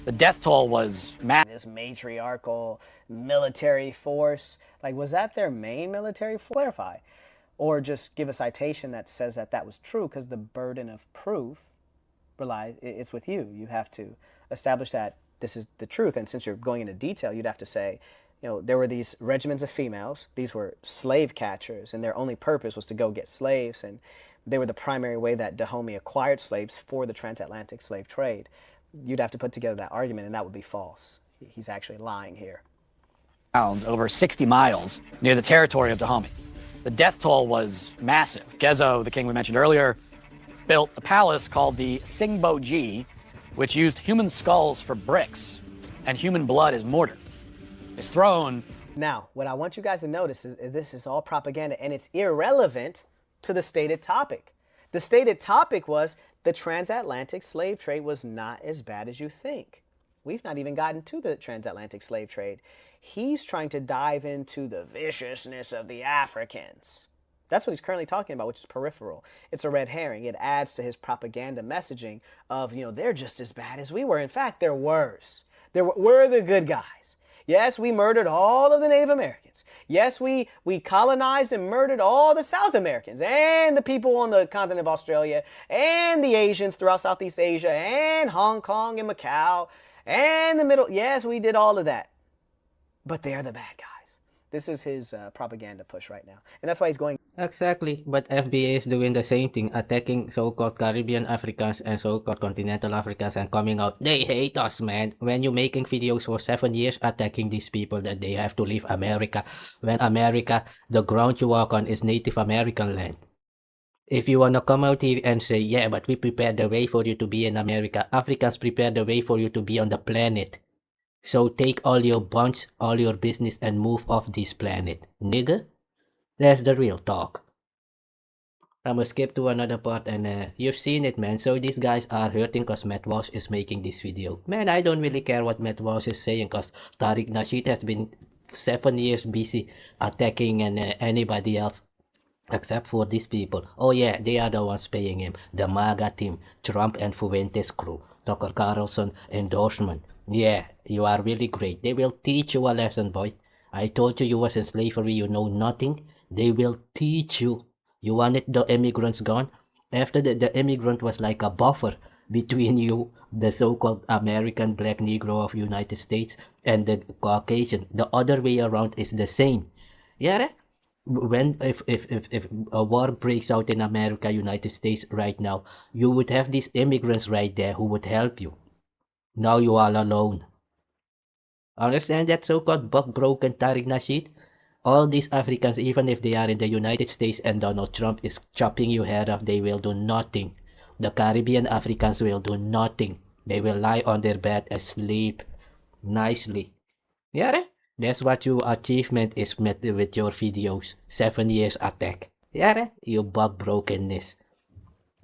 The death toll was massive. This matriarchal military force, was that their main military force? Clarify. Or just give a citation that says that was true, because the burden of proof it's with you. You have to establish that this is the truth. And since you're going into detail, you'd have to say, there were these regiments of females. These were slave catchers, and their only purpose was to go get slaves. And they were the primary way that Dahomey acquired slaves for the transatlantic slave trade. You'd have to put together that argument, and that would be false. He's actually lying here. Over 60 miles near the territory of Dahomey. The death toll was massive. Gezo, the king we mentioned earlier, built a palace called the Singboji, which used human skulls for bricks and human blood as mortar. His throne... Now, what I want you guys to notice is this is all propaganda, and it's irrelevant to the stated topic. The stated topic was the transatlantic slave trade was not as bad as you think. We've not even gotten to the transatlantic slave trade. He's trying to dive into the viciousness of the Africans. That's what he's currently talking about, which is peripheral. It's a red herring. It adds to his propaganda messaging of, they're just as bad as we were. In fact, they're worse. We're the good guys. Yes, we murdered all of the Native Americans. Yes, we colonized and murdered all the South Americans and the people on the continent of Australia and the Asians throughout Southeast Asia and Hong Kong and Macau and the middle. Yes, we did all of that. But they're the bad guys. This is his propaganda push right now. And that's why he's going... Exactly. But FBA is doing the same thing, attacking so-called Caribbean Africans and so-called continental Africans and coming out, they hate us, man. When you're making videos for 7 years attacking these people that they have to leave America, when America, the ground you walk on is Native American land. If you want to come out here and say, yeah, but we prepared the way for you to be in America, Africans prepared the way for you to be on the planet. So take all your bonds, all your business, and move off this planet, nigga. That's the real talk. I'm gonna skip to another part, and you've seen it, man. So these guys are hurting because Matt Walsh is making this video. Man, I don't really care what Matt Walsh is saying, because Tariq Nasheed has been 7 years busy attacking and anybody else Except for these people. Oh yeah, they are the ones paying him. The MAGA team, Trump and Fuentes crew, Tucker Carlson endorsement. Yeah, you are really great. They will teach you a lesson, boy. I told you was in slavery, you know nothing. They will teach you. You wanted the immigrants gone? After the immigrant was like a buffer between you, the so-called American black Negro of United States, and the Caucasian. The other way around is the same. Yeah? When if a war breaks out in America, United States right now, you would have these immigrants right there who would help you. Now you are alone. Understand that so-called buck broken Tariq Nasheed? All these Africans, even if they are in the United States and Donald Trump is chopping your head off, they will do nothing. The Caribbean Africans will do nothing. They will lie on their bed and sleep nicely. Yeah, that's what your achievement is met with your videos. 7 years attack. Yeah, you bug brokenness.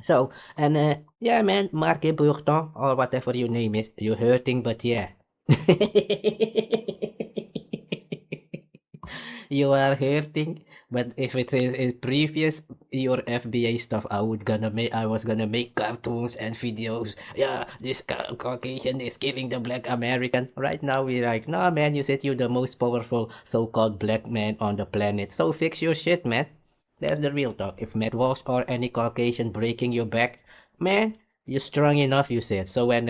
So, and yeah, man, Marque Bourton, or whatever your name is, you're hurting, but yeah. You are hurting, but if it is previous your FBA stuff, I was gonna make cartoons and videos. Yeah, this Caucasian is killing the black American. Right now we're like, nah, man, you said you're the most powerful so-called black man on the planet. So fix your shit, man. That's the real talk. If Matt Walsh or any Caucasian breaking your back, man, you're strong enough, you said. So when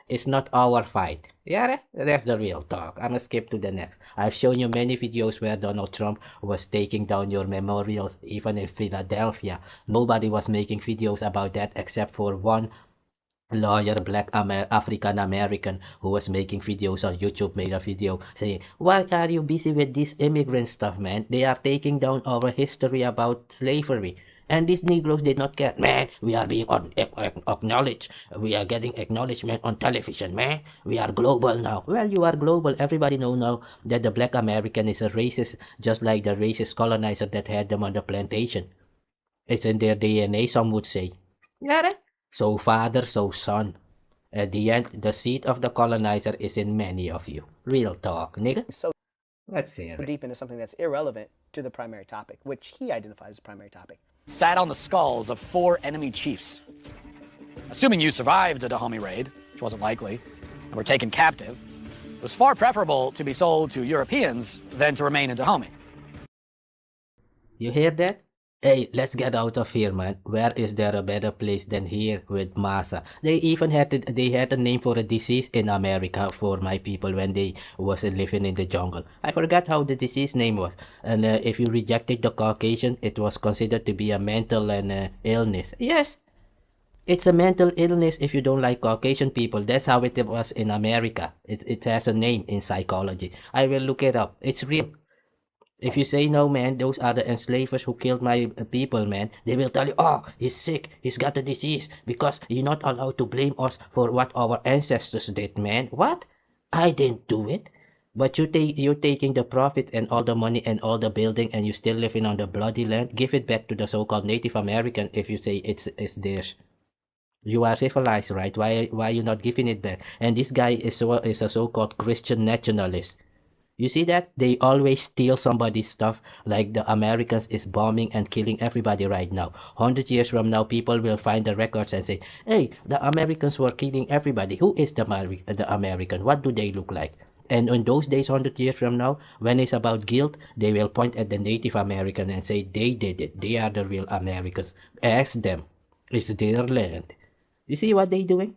it's not our fight. Yeah, that's the real talk. I'm gonna skip to the next. I've shown you many videos where Donald Trump was taking down your memorials, even in Philadelphia. Nobody was making videos about that except for one lawyer, black African American, who was making videos on YouTube, made a video saying, why are you busy with this immigrant stuff, man? They are taking down our history about slavery. And these Negroes did not care. Man, we are being acknowledged. We are getting acknowledgement on television, man. We are global now. Well, you are global. Everybody know now that the black American is a racist, just like the racist colonizer that had them on the plantation. It's in their DNA, some would say. Yeah, so father, so son. At the end, the seed of the colonizer is in many of you. Real talk, nigga. So Let's hear it. deep into something that's irrelevant to the primary topic, which he identifies as the primary topic. Sat on the skulls of 4 enemy chiefs. Assuming you survived a Dahomey raid, which wasn't likely, and were taken captive, it was far preferable to be sold to Europeans than to remain in Dahomey. You hear that? Hey, let's get out of here, man. Where is there a better place than here with Masa? They even had a name for a disease in America for my people when they was living in the jungle. I forgot how the disease name was. And if you rejected the Caucasian, it was considered to be a mental illness. Yes, it's a mental illness if you don't like Caucasian people. That's how it was in America. It has a name in psychology. I will look it up. It's real. If you say no, man, those are the enslavers who killed my people, man. They will tell you, oh, he's sick, he's got a disease, because you're not allowed to blame us for what our ancestors did, man. What? I didn't do it. But you're taking the profit and all the money and all the building, and you're still living on the bloody land. Give it back to the so-called Native American if you say it's theirs. You are civilized, right? Why you not giving it back? And this guy is a so-called Christian nationalist. You see that? They always steal somebody's stuff, like the Americans is bombing and killing everybody right now. 100 years from now, people will find the records and say, hey, the Americans were killing everybody. Who is the American? What do they look like? And in those days, 100 years from now, when it's about guilt, they will point at the Native American and say, they did it. They are the real Americans. Ask them. It's their land. You see what they doing?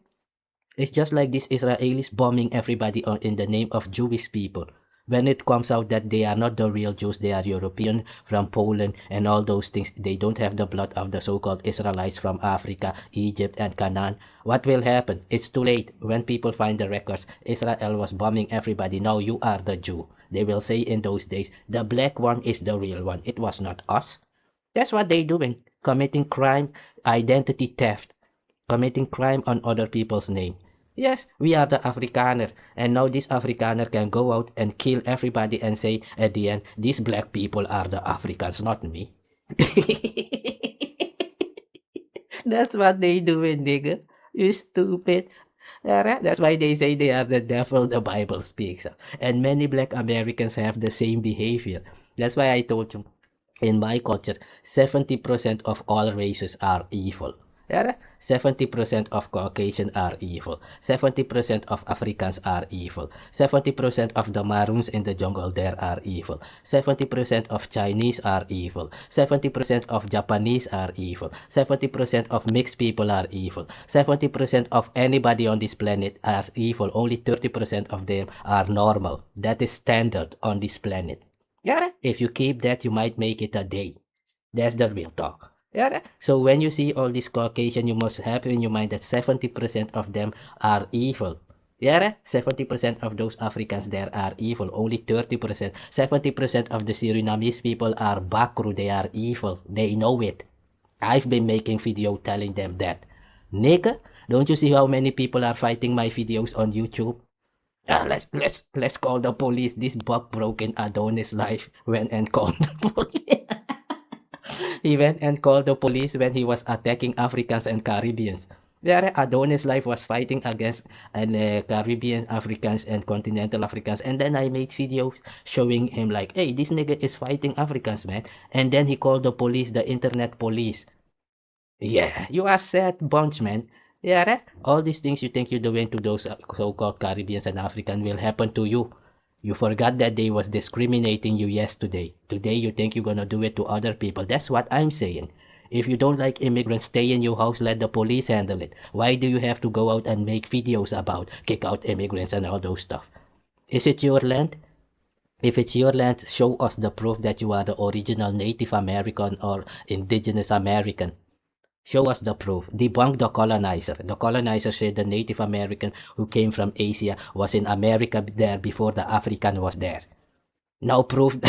It's just like these Israelis bombing everybody in the name of Jewish people. When it comes out that they are not the real Jews, they are European from Poland and all those things, they don't have the blood of the so-called Israelites from Africa, Egypt, and Canaan. What will happen? It's too late. When people find the records, Israel was bombing everybody. Now you are the Jew. They will say in those days, the black one is the real one. It was not us. That's what they doing. Committing crime, identity theft, committing crime on other people's name. Yes, we are the Afrikaner, and now this Afrikaner can go out and kill everybody and say at the end, these black people are the Africans, not me. That's what they doing, nigga. You stupid. That's why they say they are the devil the Bible speaks of. And many black Americans have the same behavior. That's why I told you, In my culture, 70% of all races are evil. Yeah? 70% of Caucasian are evil. 70% of Africans are evil. 70% of the Maroons in the jungle there are evil. 70% of Chinese are evil. 70% of Japanese are evil. 70% of mixed people are evil. 70% of anybody on this planet are evil. Only 30% of them are normal. That is standard on this planet. Yeah, if you keep that, you might make it a day. That's the real talk. Yeah. So when you see all these Caucasian, you must have in your mind that 70% of them are evil. Yeah, 70% of those Africans there are evil. Only 30%. 70% of the Surinamese people are Bakru. They are evil. They know it. I've been making video telling them that. Nigga, don't you see how many people are fighting my videos on YouTube? Let's call the police. This buck broke in Adonis' life went and called the police. He went and called the police when he was attacking Africans and Caribbeans. There, Adonis' life was fighting against Caribbean Africans and continental Africans. And then I made videos showing him like, hey, this nigga is fighting Africans, man. And then he called the police, the internet police. Yeah, you are sad bunch, man. Yeah, all these things you think you're doing to those so-called Caribbeans and Africans will happen to you. You forgot that they was discriminating you yesterday. Today you think you're gonna do it to other people. That's what I'm saying. If you don't like immigrants, stay in your house, let the police handle it. Why do you have to go out and make videos about kick out immigrants and all those stuff? Is it your land? If it's your land, show us the proof that you are the original Native American or indigenous American. Show us the proof. Debunk the colonizer. The colonizer said the Native American who came from Asia was in America there before the African was there. Now prove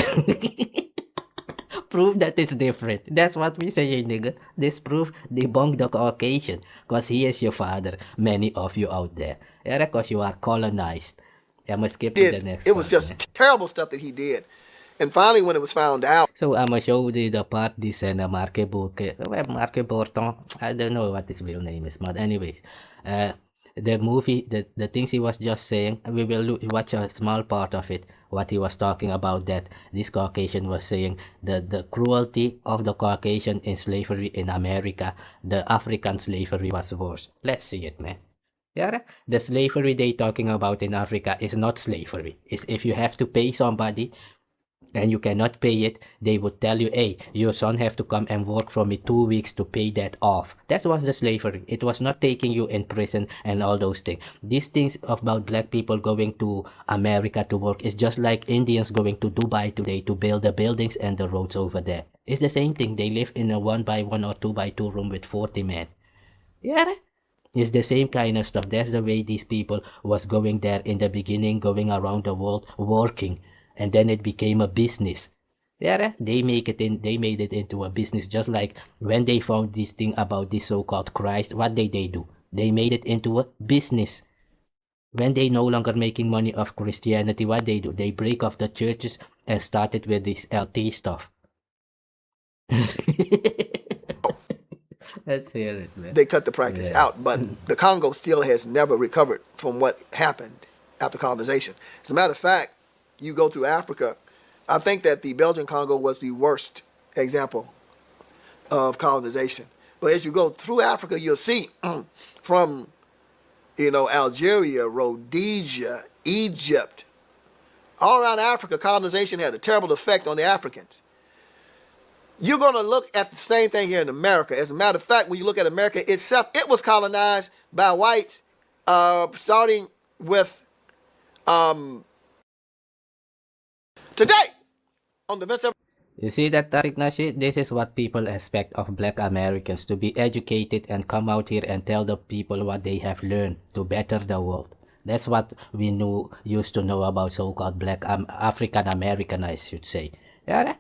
prove that it's different. That's what we say, nigga. This proof debunk the Caucasian. Because he is your father. Many of you out there. Yeah, because you are colonized. I'm gonna skip to the next It was just terrible stuff that he did. And finally, when it was found out. So I'm gonna show you the part this and Marquette, Borton. I don't know what his real name is, but anyways, the movie, the things he was just saying, we will watch a small part of it. What he was talking about, that this Caucasian was saying the cruelty of the Caucasian in slavery in America, the African slavery was worse. Let's see it, man. Yeah, the slavery they talking about in Africa is not slavery. It's if you have to pay somebody and you cannot pay it, they would tell you, hey, your son have to come and work for me 2 weeks to pay that off. That was the slavery. It was not taking you in prison and all those things. These things about black people going to America to work is just like Indians going to Dubai today to build the buildings and the roads over there. It's the same thing. They live in a 1x1 or 2x2 room with 40 men. Yeah, it's the same kind of stuff. That's the way these people was going there in the beginning, going around the world working. And then it became a business. Yeah, they made it into a business, just like when they found this thing about this so-called Christ. What did they do? They made it into a business. When they no longer making money off Christianity, what they do? They break off the churches and started with this LT stuff. Let's hear it, man. They cut the practice out, but the Congo still has never recovered from what happened after colonization. As a matter of fact, you go through Africa, I think that the Belgian Congo was the worst example of colonization. But as you go through Africa, you'll see from, Algeria, Rhodesia, Egypt, all around Africa, colonization had a terrible effect on the Africans. You're going to look at the same thing here in America. As a matter of fact, when you look at America itself, it was colonized by whites, starting with today on the best. You see that, Tariq Nasheed? This is what people expect of black Americans, to be educated and come out here and tell the people what they have learned to better the world. That's what we used to know about so-called black African American, I should say. Yeah?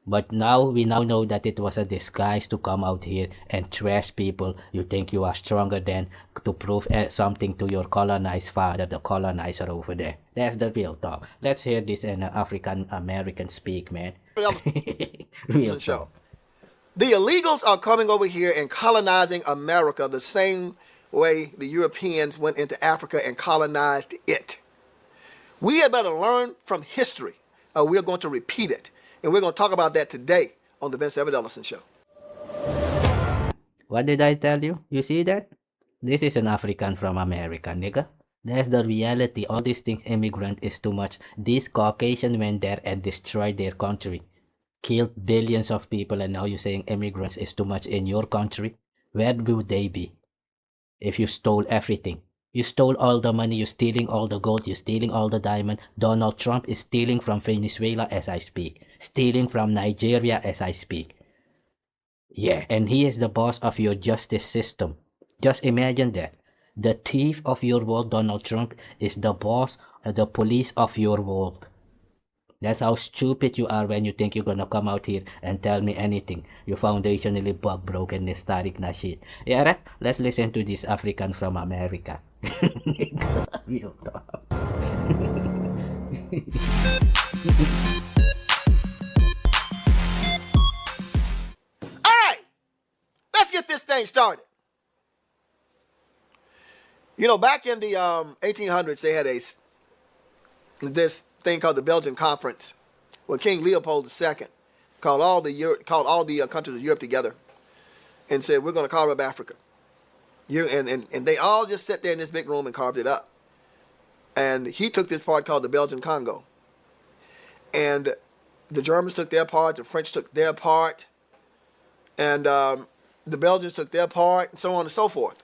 But we now know that it was a disguise to come out here and trash people. You think you are stronger than to prove something to your colonized father, the colonizer over there. That's the real talk. Let's hear this in African American speak, man. Real talk. The illegals are coming over here and colonizing America the same way the Europeans went into Africa and colonized it. We had better learn from history, or we're going to repeat it. And we're going to talk about that today on the Vince Ellison show. What did I tell you? You see that? This is an African from America, nigga. That's the reality. All these things, immigrant is too much. These Caucasian went there and destroyed their country. Killed billions of people, and now you're saying immigrants is too much in your country? Where would they be if you stole everything? You stole all the money, you're stealing all the gold, you're stealing all the diamond. Donald Trump is stealing from Venezuela as I speak. Stealing from Nigeria as I speak. Yeah, and he is the boss of your justice system. Just imagine that. The thief of your world, Donald Trump, is the boss of the police of your world. That's how stupid you are when you think you're gonna come out here and tell me anything. You foundationally bug broken historic na shit. Yeah, right? Let's listen to this African from America. Real talk. All right, let's get this thing started. You know, back in the 1800s, they had this thing called the Belgian Conference, where King Leopold II called all the countries of Europe together and said, "We're going to carve up Africa." And they all just sat there in this big room and carved it up. And he took this part called the Belgian Congo. And the Germans took their part, the French took their part, and the Belgians took their part, and so on and so forth.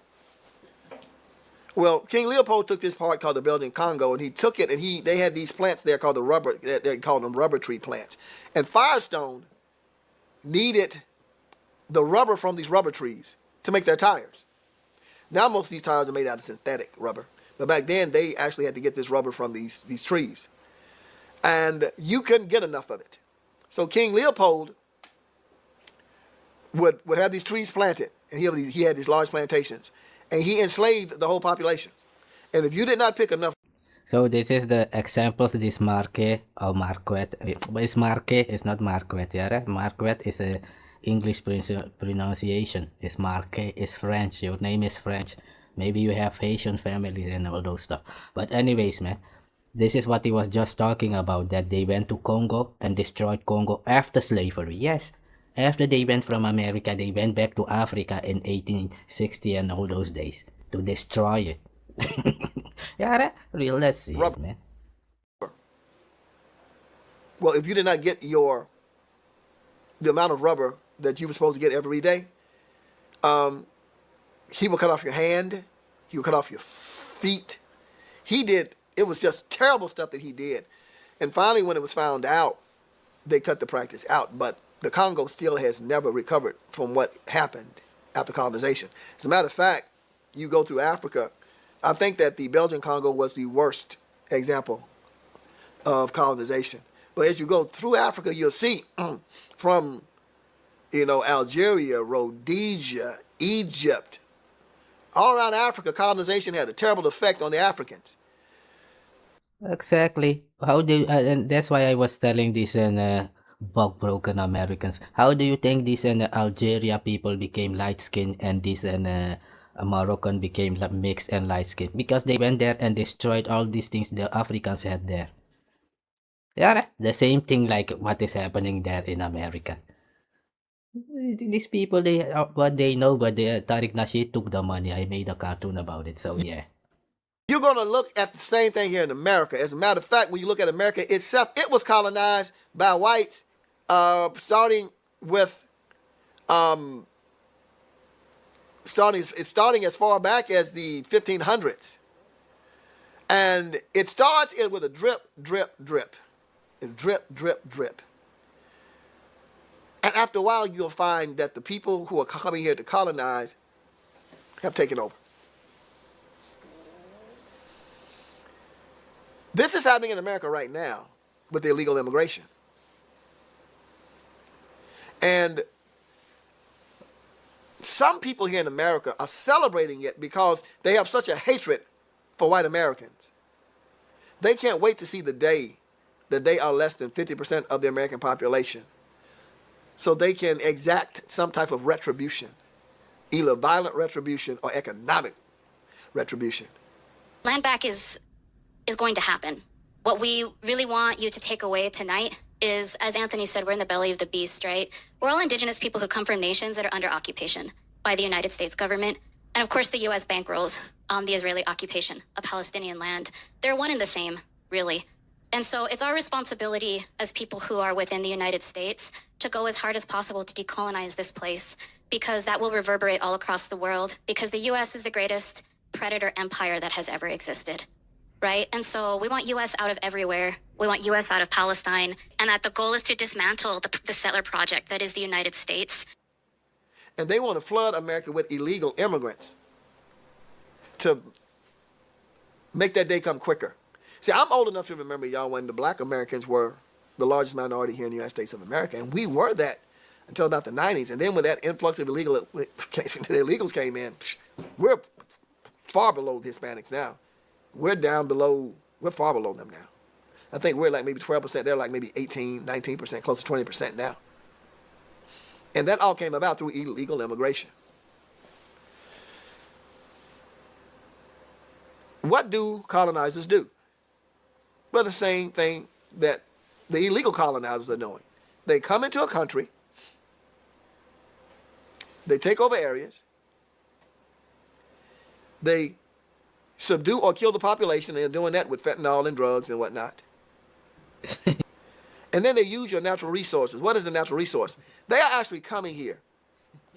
Well, King Leopold took this part called the Belgian Congo, and he took it, and they had these plants there called they called them rubber tree plants. And Firestone needed the rubber from these rubber trees to make their tires. Now most of these tires are made out of synthetic rubber, but back then they actually had to get this rubber from these trees. And you couldn't get enough of it. So King Leopold would have these trees planted, and he had these large plantations. And he enslaved the whole population. And if you did not pick enough... So this is the examples, this Marquette or Marquette. But it's Marquette, it's not Marquette, yeah, right? Marquette is a English pronunciation. It's Marquette, it's French. Your name is French. Maybe you have Haitian family and all those stuff. But anyways, man, this is what he was just talking about, that they went to Congo and destroyed Congo after slavery. Yes. After they went from America, they went back to Africa in 1860 and all those days to destroy it. Yeah, real, let's see it, man. Well, if you did not get the amount of rubber that you were supposed to get every day, he would cut off your hand, he would cut off your feet. It was just terrible stuff that he did. And finally, when it was found out, they cut the practice out. But the Congo still has never recovered from what happened after colonization. As a matter of fact, you go through Africa, I think that the Belgian Congo was the worst example of colonization. But as you go through Africa, you'll see from, Algeria, Rhodesia, Egypt, all around Africa, colonization had a terrible effect on the Africans. Exactly. And that's why I was telling this bug broken Americans. How do you think these Algeria people became light skinned and these Moroccan became mixed and light skinned? Because they went there and destroyed all these things the Africans had there. Yeah, the same thing like what is happening there in America. These people, what they know, but Tariq Nasheed took the money. I made a cartoon about it, so yeah. You're going to look at the same thing here in America. As a matter of fact, when you look at America itself, it was colonized by whites starting as far back as the 1500s. And it starts with a drip, drip, drip. Drip, drip, drip. And after a while, you'll find that the people who are coming here to colonize have taken over. This is happening in America right now with the illegal immigration. And some people here in America are celebrating it because they have such a hatred for white Americans. They can't wait to see the day that they are less than 50% of the American population, so they can exact some type of retribution, either violent retribution or economic retribution. Land back is going to happen. What we really want you to take away tonight is, as Anthony said, we're in the belly of the beast, right? We're all indigenous people who come from nations that are under occupation by the United States government. And of course, the U.S. bankrolls the Israeli occupation of Palestinian land. They're one and the same, really. And so it's our responsibility as people who are within the United States to go as hard as possible to decolonize this place, because that will reverberate all across the world, because the U.S. is the greatest predator empire that has ever existed, right? And so we want U.S. out of everywhere. We want U.S. out of Palestine, and that the goal is to dismantle the settler project that is the United States. And they want to flood America with illegal immigrants to make that day come quicker. See, I'm old enough to remember, y'all, when the black Americans were the largest minority here in the United States of America, and we were that until about the 90s. And then when that influx of the illegals came in, we're far below the Hispanics now. We're far below them now. I think we're like maybe 12%. They're like maybe 18, 19%, close to 20% now. And that all came about through illegal immigration. What do colonizers do? Well, the same thing that the illegal colonizers are doing. They come into a country, they take over areas, they subdue or kill the population, and they're doing that with fentanyl and drugs and whatnot. And then they use your natural resources. What is a natural resource? They are actually coming here.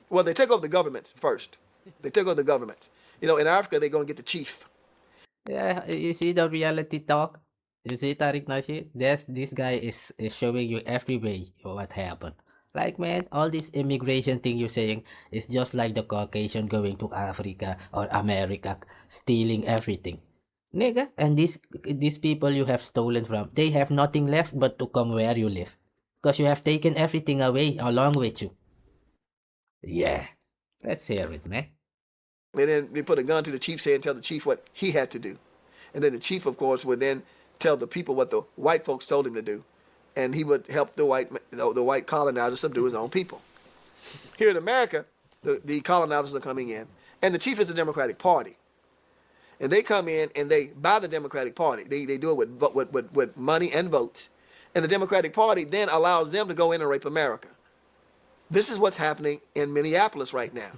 Well, they take over the governments first. They take over the governments. You know, in Africa, they're going to get the chief. Yeah, you see the reality talk? You see, Tariq Nasir? This guy is showing you every way what happened. Like, man, all this immigration thing you're saying is just like the Caucasian going to Africa or America, stealing everything. Nigga, and these people you have stolen from, they have nothing left but to come where you live. Because you have taken everything away along with you. Yeah, let's hear it, man. And then they put a gun to the chief's head and tell the chief what he had to do. And then the chief, of course, would then tell the people what the white folks told him to do. And he would help the white colonizers subdue his own people. Here in America, the colonizers are coming in, and the chief is the Democratic Party. And they come in and they buy the Democratic Party. They do it with money and votes. And the Democratic Party then allows them to go in and rape America. This is what's happening in Minneapolis right now.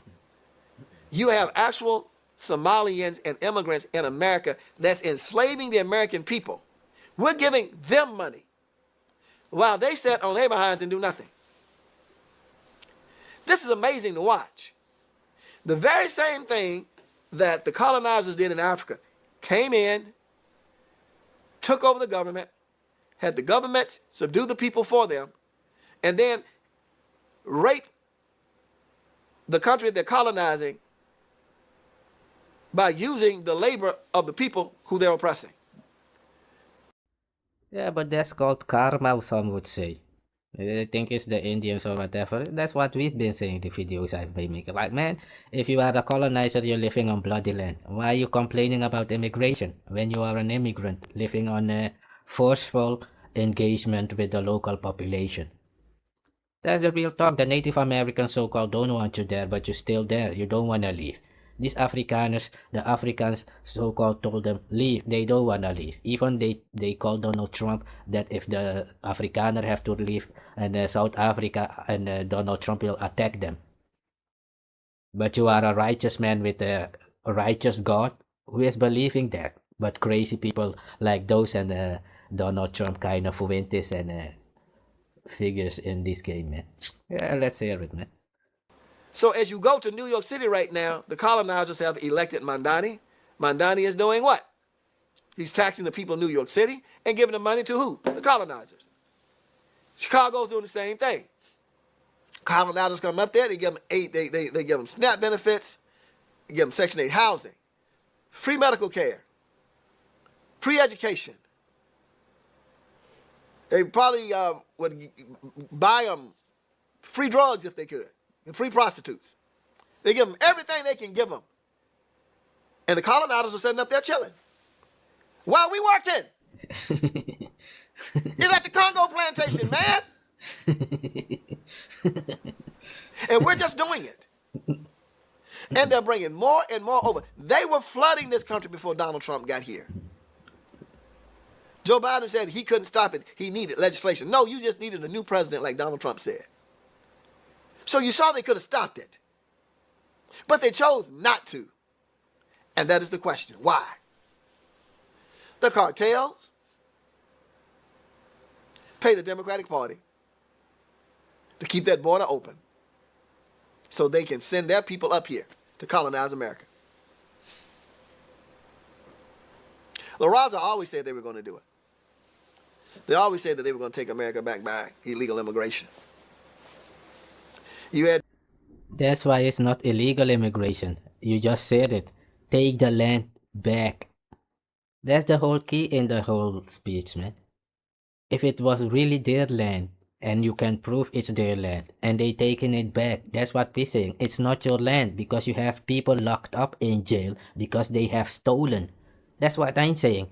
You have actual Somalians and immigrants in America that's enslaving the American people. We're giving them money while they sit on their behinds and do nothing. This is amazing to watch. The very same thing that the colonizers did in Africa came in, took over the government, had the government subdue the people for them, and then rape the country they're colonizing by using the labor of the people who they're oppressing. Yeah, but that's called karma, some would say. I think it's the Indians or whatever. That's what we've been saying in the videos I've been making. Like, man, if you are a colonizer, you're living on bloody land. Why are you complaining about immigration when you are an immigrant living on a forceful engagement with the local population? That's the real talk. The Native Americans so-called don't want you there, but you're still there. You don't want to leave. These Afrikaners, the Africans so-called told them, leave. They don't want to leave. Even they called Donald Trump that if the Afrikaner have to leave and South Africa and Donald Trump will attack them. But you are a righteous man with a righteous God who is believing that. But crazy people like those and Donald Trump kind of Fuentes and figures in this game, man. Yeah, let's hear it, man. So as you go to New York City right now, the colonizers have elected Mandani. Mandani is doing what? He's taxing the people of New York City and giving the money to who? The colonizers. Chicago's doing the same thing. Colonizers come up there, they give them they give them SNAP benefits, they give them Section 8 housing, free medical care, free education. They probably would buy them free drugs if they could. And free prostitutes. They give them everything they can give them. And the colonizers are sitting up there chilling. While we working. It's like the Congo plantation, man. And we're just doing it. And they're bringing more and more over. They were flooding this country before Donald Trump got here. Joe Biden said he couldn't stop it. He needed legislation. No, you just needed a new president like Donald Trump said. So you saw they could have stopped it. But they chose not to. And that is the question. Why? The cartels pay the Democratic Party to keep that border open so they can send their people up here to colonize America. La Raza always said they were going to do it. They always said that they were going to take America back by illegal immigration. You had... That's why it's not illegal immigration. You just said it. Take the land back. That's the whole key in the whole speech, man. If it was really their land, and you can prove it's their land, and they taking it back, that's what we're saying. It's not your land because you have people locked up in jail because they have stolen. That's what I'm saying.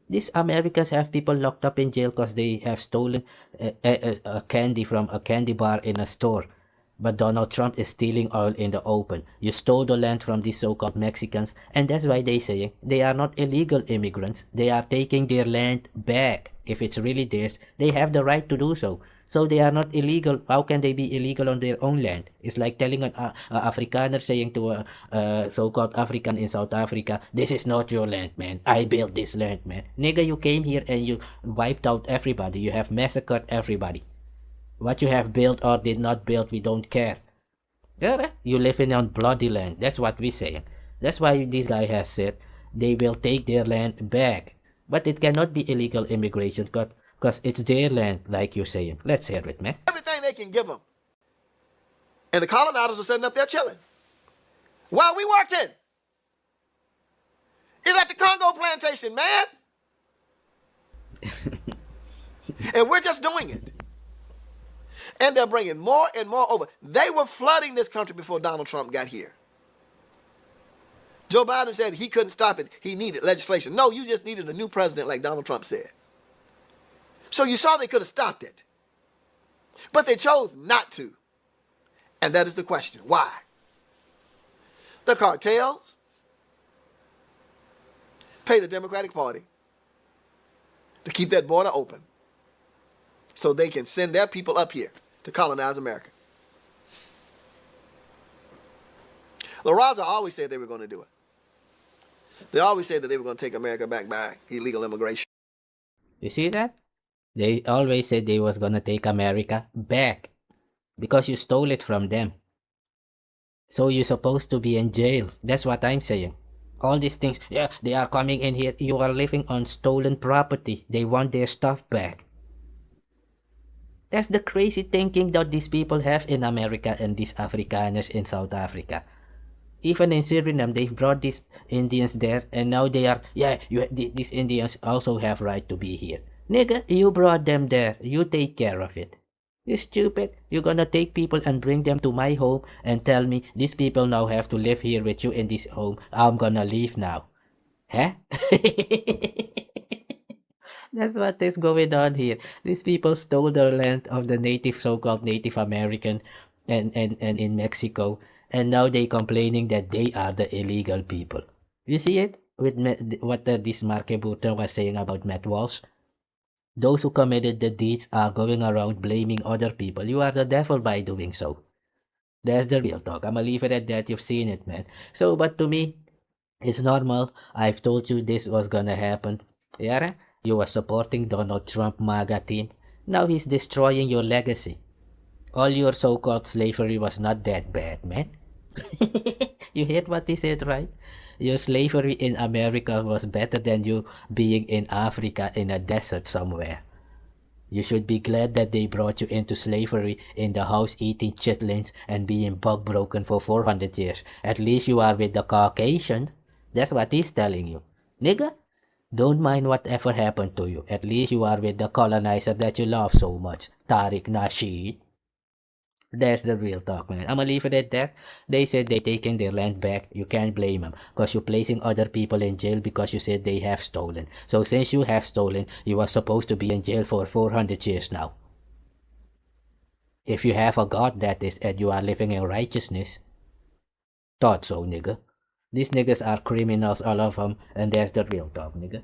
These Americans have people locked up in jail because they have stolen a candy from a candy bar in a store. But Donald Trump is stealing oil in the open. You stole the land from these so-called Mexicans, and that's why they say they are not illegal immigrants. They are taking their land back. If it's really theirs, they have the right to do so. So they are not illegal. How can they be illegal on their own land? It's like telling an Afrikaner saying to a so-called African in South Africa, this is not your land, man. I built this land, man. Nigga, you came here and you wiped out everybody. You have massacred everybody. What you have built or did not build, we don't care. Yeah, you living on bloody land. That's what we're saying. That's why this guy has said they will take their land back. But it cannot be illegal immigration because it's their land, like you're saying. Let's hear it, man. Everything they can give them. And the colonizers are sitting up there chilling. While we working. It's like the Congo plantation, man. And we're just doing it. And they're bringing more and more over. They were flooding this country before Donald Trump got here. Joe Biden said he couldn't stop it. He needed legislation. No, you just needed a new president like Donald Trump said. So you saw they could have stopped it. But they chose not to. And that is the question. Why? The cartels pay the Democratic Party to keep that border open so they can send their people up here to colonize America. La Raza always said they were going to do it. They always said that they were going to take America back by illegal immigration. You see that? They always said they was going to take America back because you stole it from them. So you're supposed to be in jail. That's what I'm saying. All these things, yeah, they are coming in here. You are living on stolen property. They want their stuff back. That's the crazy thinking that these people have in America and these Afrikaners in South Africa. Even in Suriname, they've brought these Indians there and now they are, yeah, these Indians also have right to be here. Nigga, you brought them there. You take care of it. You stupid. You're gonna take people and bring them to my home and tell me these people now have to live here with you in this home. I'm gonna leave now. Huh? That's what is going on here. These people stole the land of the native, so-called Native American and in Mexico. And now they complaining that they are the illegal people. You see it? With what this Marquette was saying about Matt Walsh. Those who committed the deeds are going around blaming other people. You are the devil by doing so. That's the real talk. I'ma leave it at that. You've seen it, man. So, but to me, it's normal. I've told you this was gonna happen. Yeah? You were supporting Donald Trump MAGA team. Now he's destroying your legacy. All your so-called slavery was not that bad, man. You heard what he said, right? Your slavery in America was better than you being in Africa in a desert somewhere. You should be glad that they brought you into slavery in the house eating chitlins and being bug broken for 400 years. At least you are with the Caucasians. That's what he's telling you. Nigga, don't mind whatever happened to you. At least you are with the colonizer that you love so much. Tariq Nasheed. That's the real talk, man. I'ma leave it at that. They said they're taking their land back. You can't blame them because you're placing other people in jail because you said they have stolen. So since you have stolen, you are supposed to be in jail for 400 years now. If you have a God, that is, and you are living in righteousness. Thought so, nigga. These niggas are criminals, all of them, and that's the real talk, nigga.